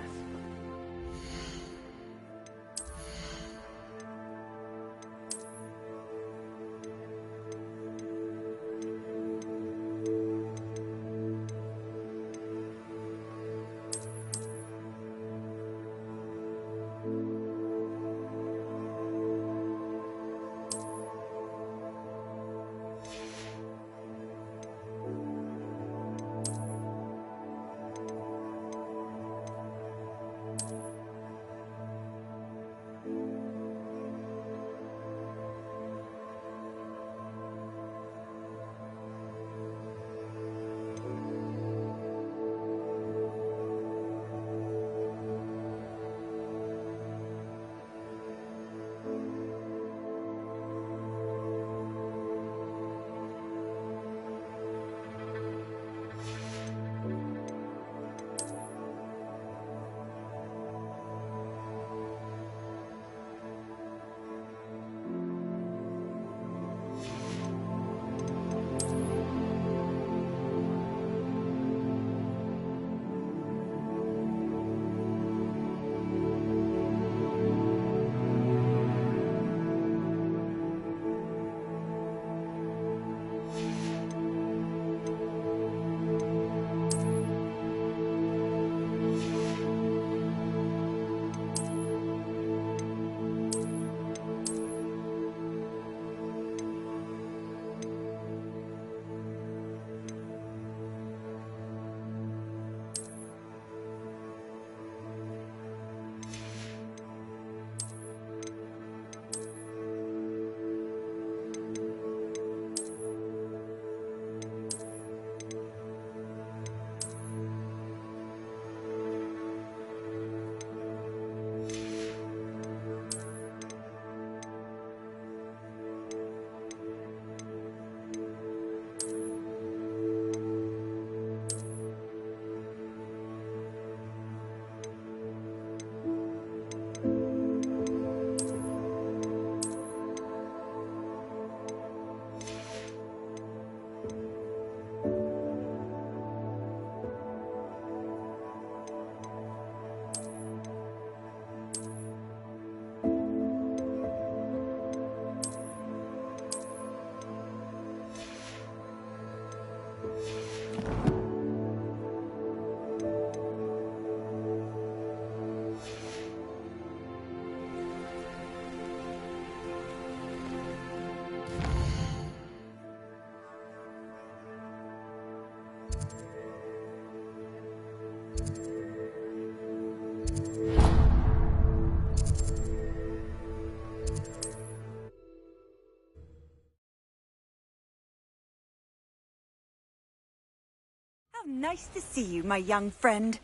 How nice to see you, my young friend.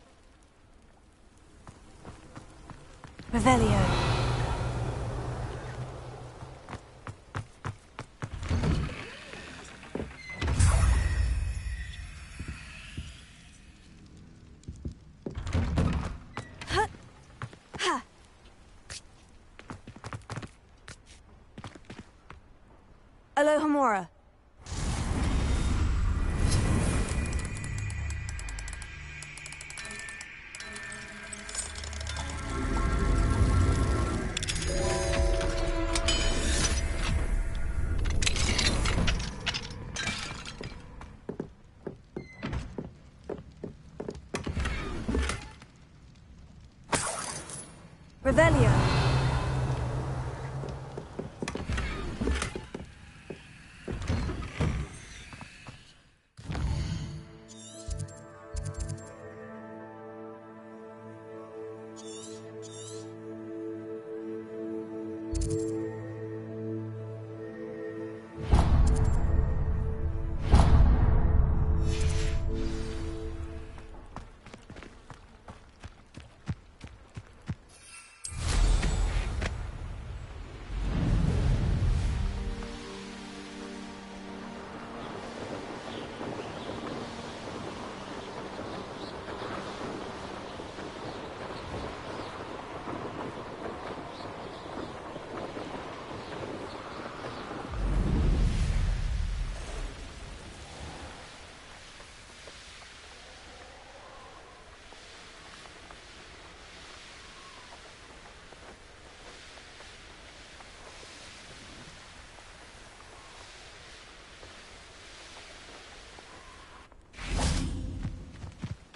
Revelio. Alohomora. Revelio.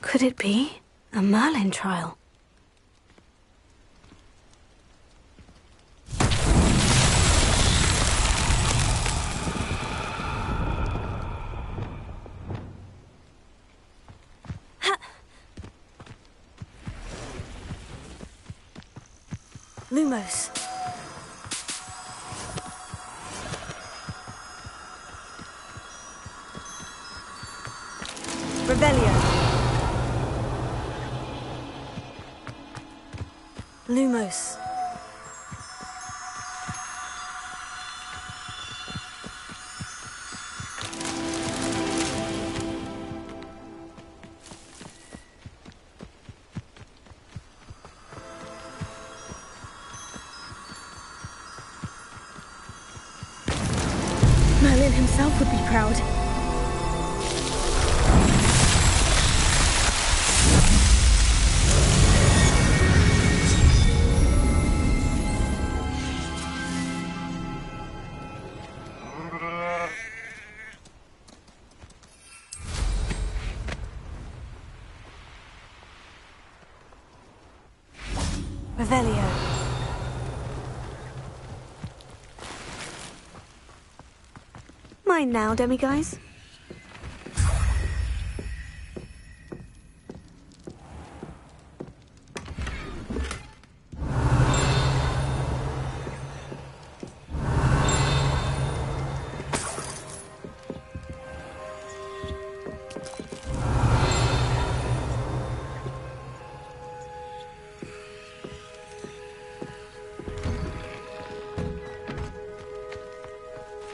Could it be a Merlin trial? Lumos. Revelio. Lumos. Merlin himself would be proud. Revelio. Mine now, demiguise.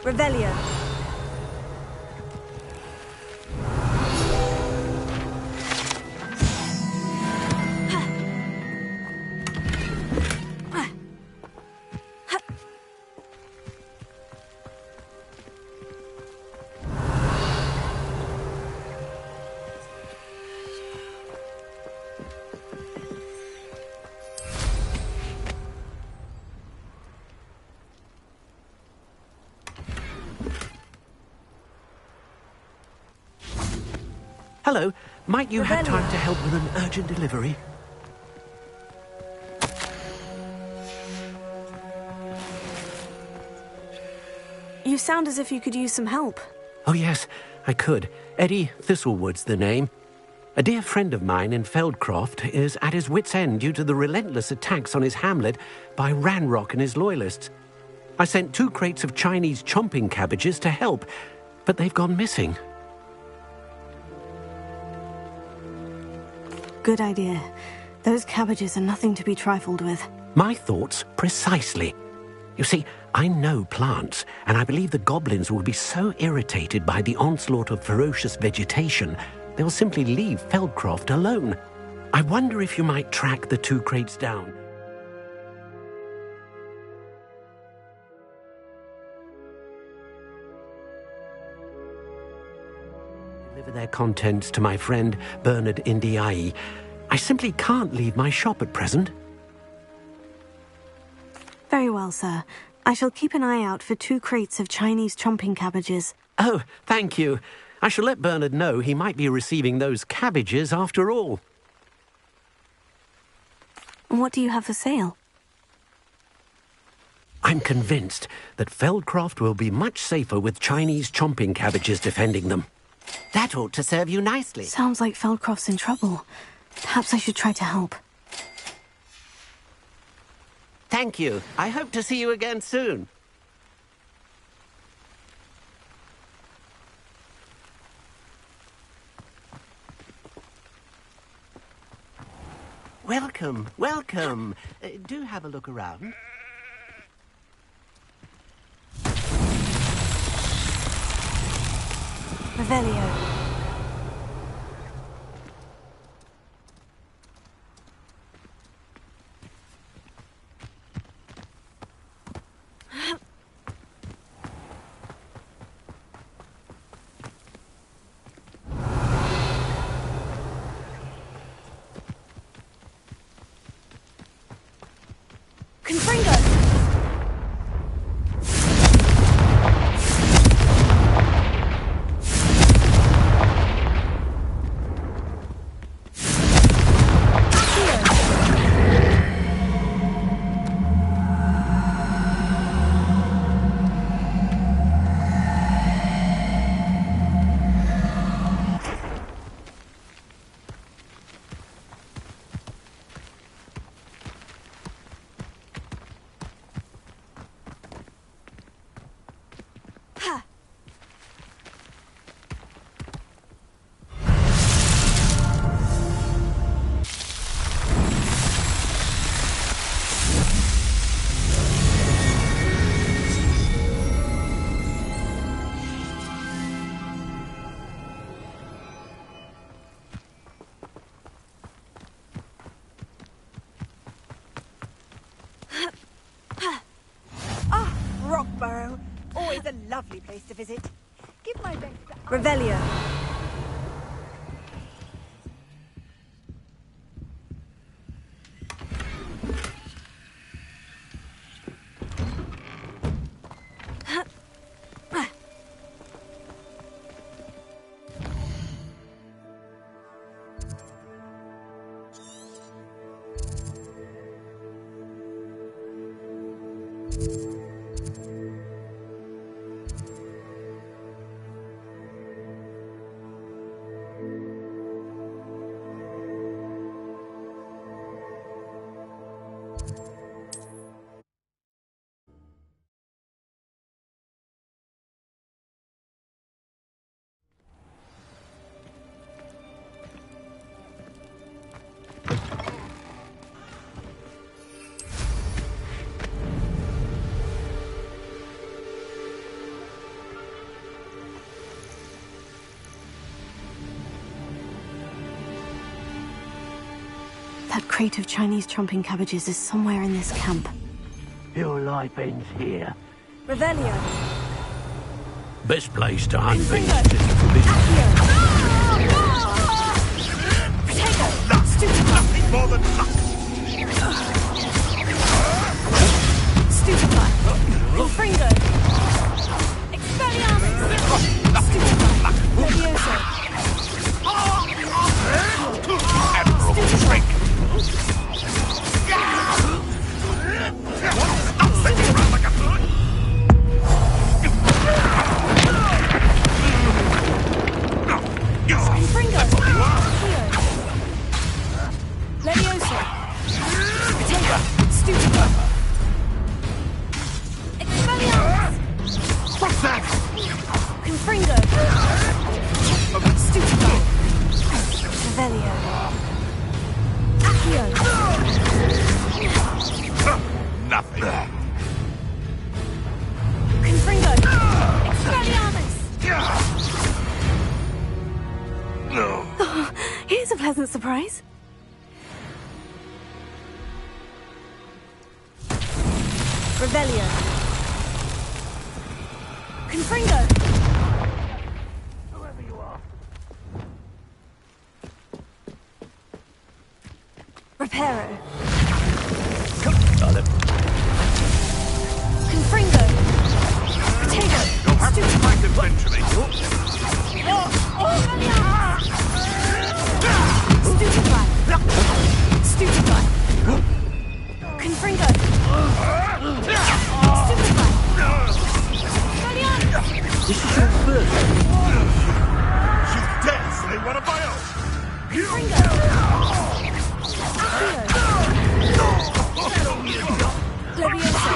Revelio. Hello, might you have time to help with an urgent delivery? You sound as if you could use some help. Oh, yes, I could. Eddie Thistlewood's the name. A dear friend of mine in Feldcroft is at his wit's end due to the relentless attacks on his hamlet by Ranrock and his loyalists. I sent 2 crates of Chinese chomping cabbages to help, but they've gone missing. Good idea. Those cabbages are nothing to be trifled with. My thoughts precisely. You see, I know plants, and I believe the goblins will be so irritated by the onslaught of ferocious vegetation, they'll simply leave Feldcroft alone. I wonder if you might track the 2 crates down. Deliver their contents to my friend Bernard Indiai. I simply can't leave my shop at present. Very well, sir. I shall keep an eye out for 2 crates of Chinese chomping cabbages. Oh, thank you. I shall let Bernard know he might be receiving those cabbages after all. And what do you have for sale? I'm convinced that Feldcroft will be much safer with Chinese chomping cabbages defending them. That ought to serve you nicely. Sounds like Feldcroft's in trouble. Perhaps I should try to help. Thank you. I hope to see you again soon. Welcome, welcome. Do have a look around. Revelio. Lovely place to visit. Give my best to Revelio. That crate of Chinese chomping cabbages is somewhere in this camp. Your life ends here. Revelio. Best place to hunt things. Nothing more than luck. Stupefy. Infringo. Expelliarmus. Stupefy. Levioso. Admirable trick. Stop sitting around like a always a pleasant surprise. Revelio. Confringo. Whoever you are. Reparo. Got it. Confringo. Potato. You'll have to fight eventually. Stupefy. Stupefy. Confringo. Stupefy. This is your first. She's dead, slay one of my own. Confringo. Leviosa.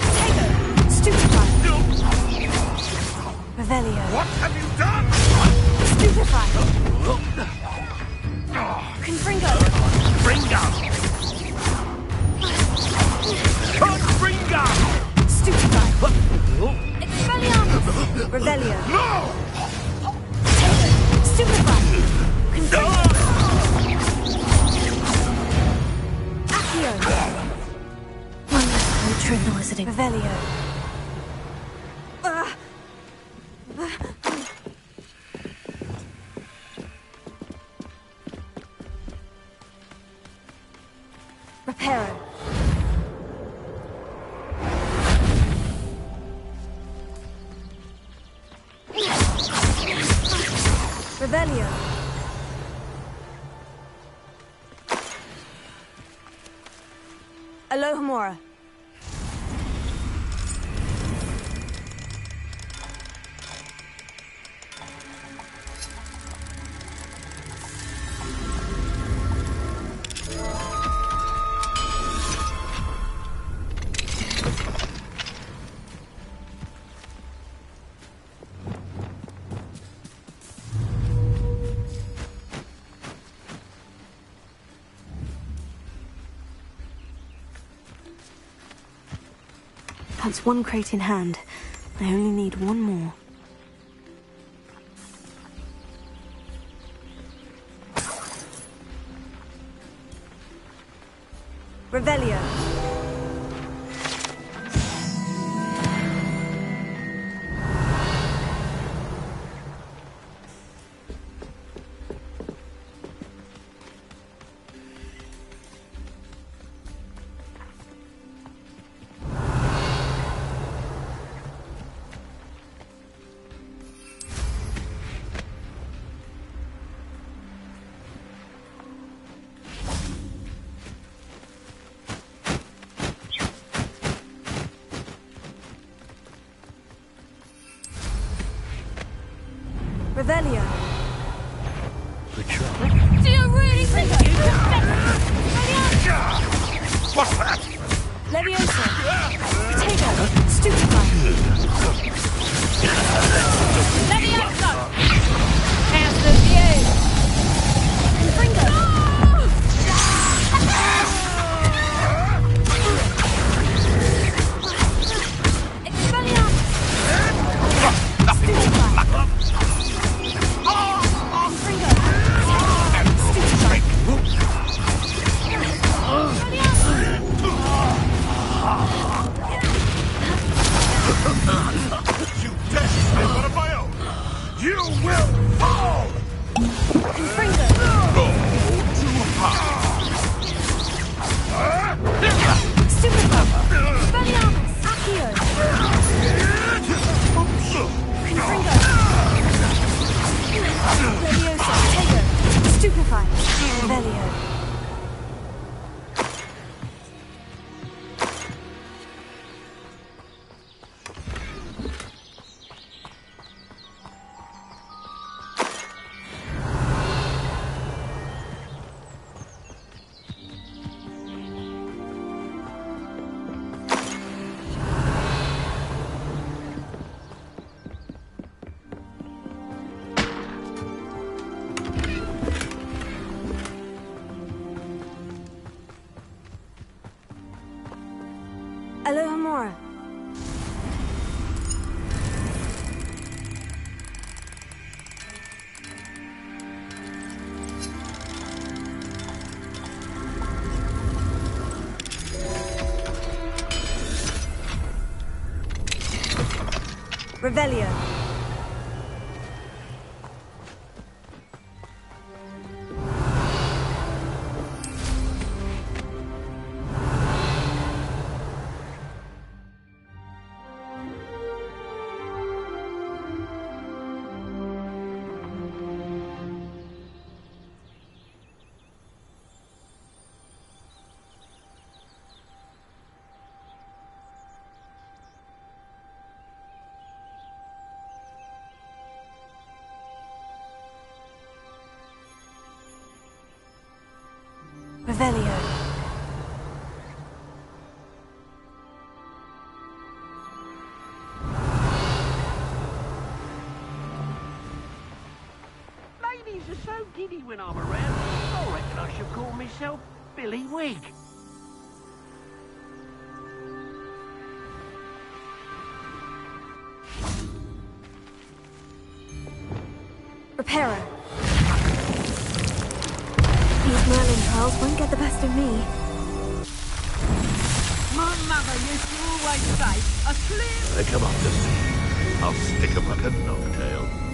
Potato. Stupefy. Revelio. What have you done? Stupefy. Confringo. Confringo. Confringo. Stupefy. Expelliarmus. Revelio. No! Potato. Stupefy. Confringo. Accio. One less true eliciting. Revelio. Reparo. Revelio. Alohomora. That's one crate in hand. I only need one more. Revelio. Revelio. Good shot. Do you really think you What's that? Leviosa. Potato. Stupefy. Leviosa. How's the view? Confringo. Expelliarmus. Stupefy. You dare slay one of my own. You will fall. Confringo. Go too hard. Stupefy. Expelliarmus. Accio. Confringo. Leviosa. Potato. Stupefy. Revelio. Revelio. Revelio. Ladies are so giddy when I'm around. I reckon I should call myself Billy Wig. Reparo. These Merlin trials won't get the best of me. My mother used to always say, a slim... They come up to see. I'll stick 'em like a knocktail.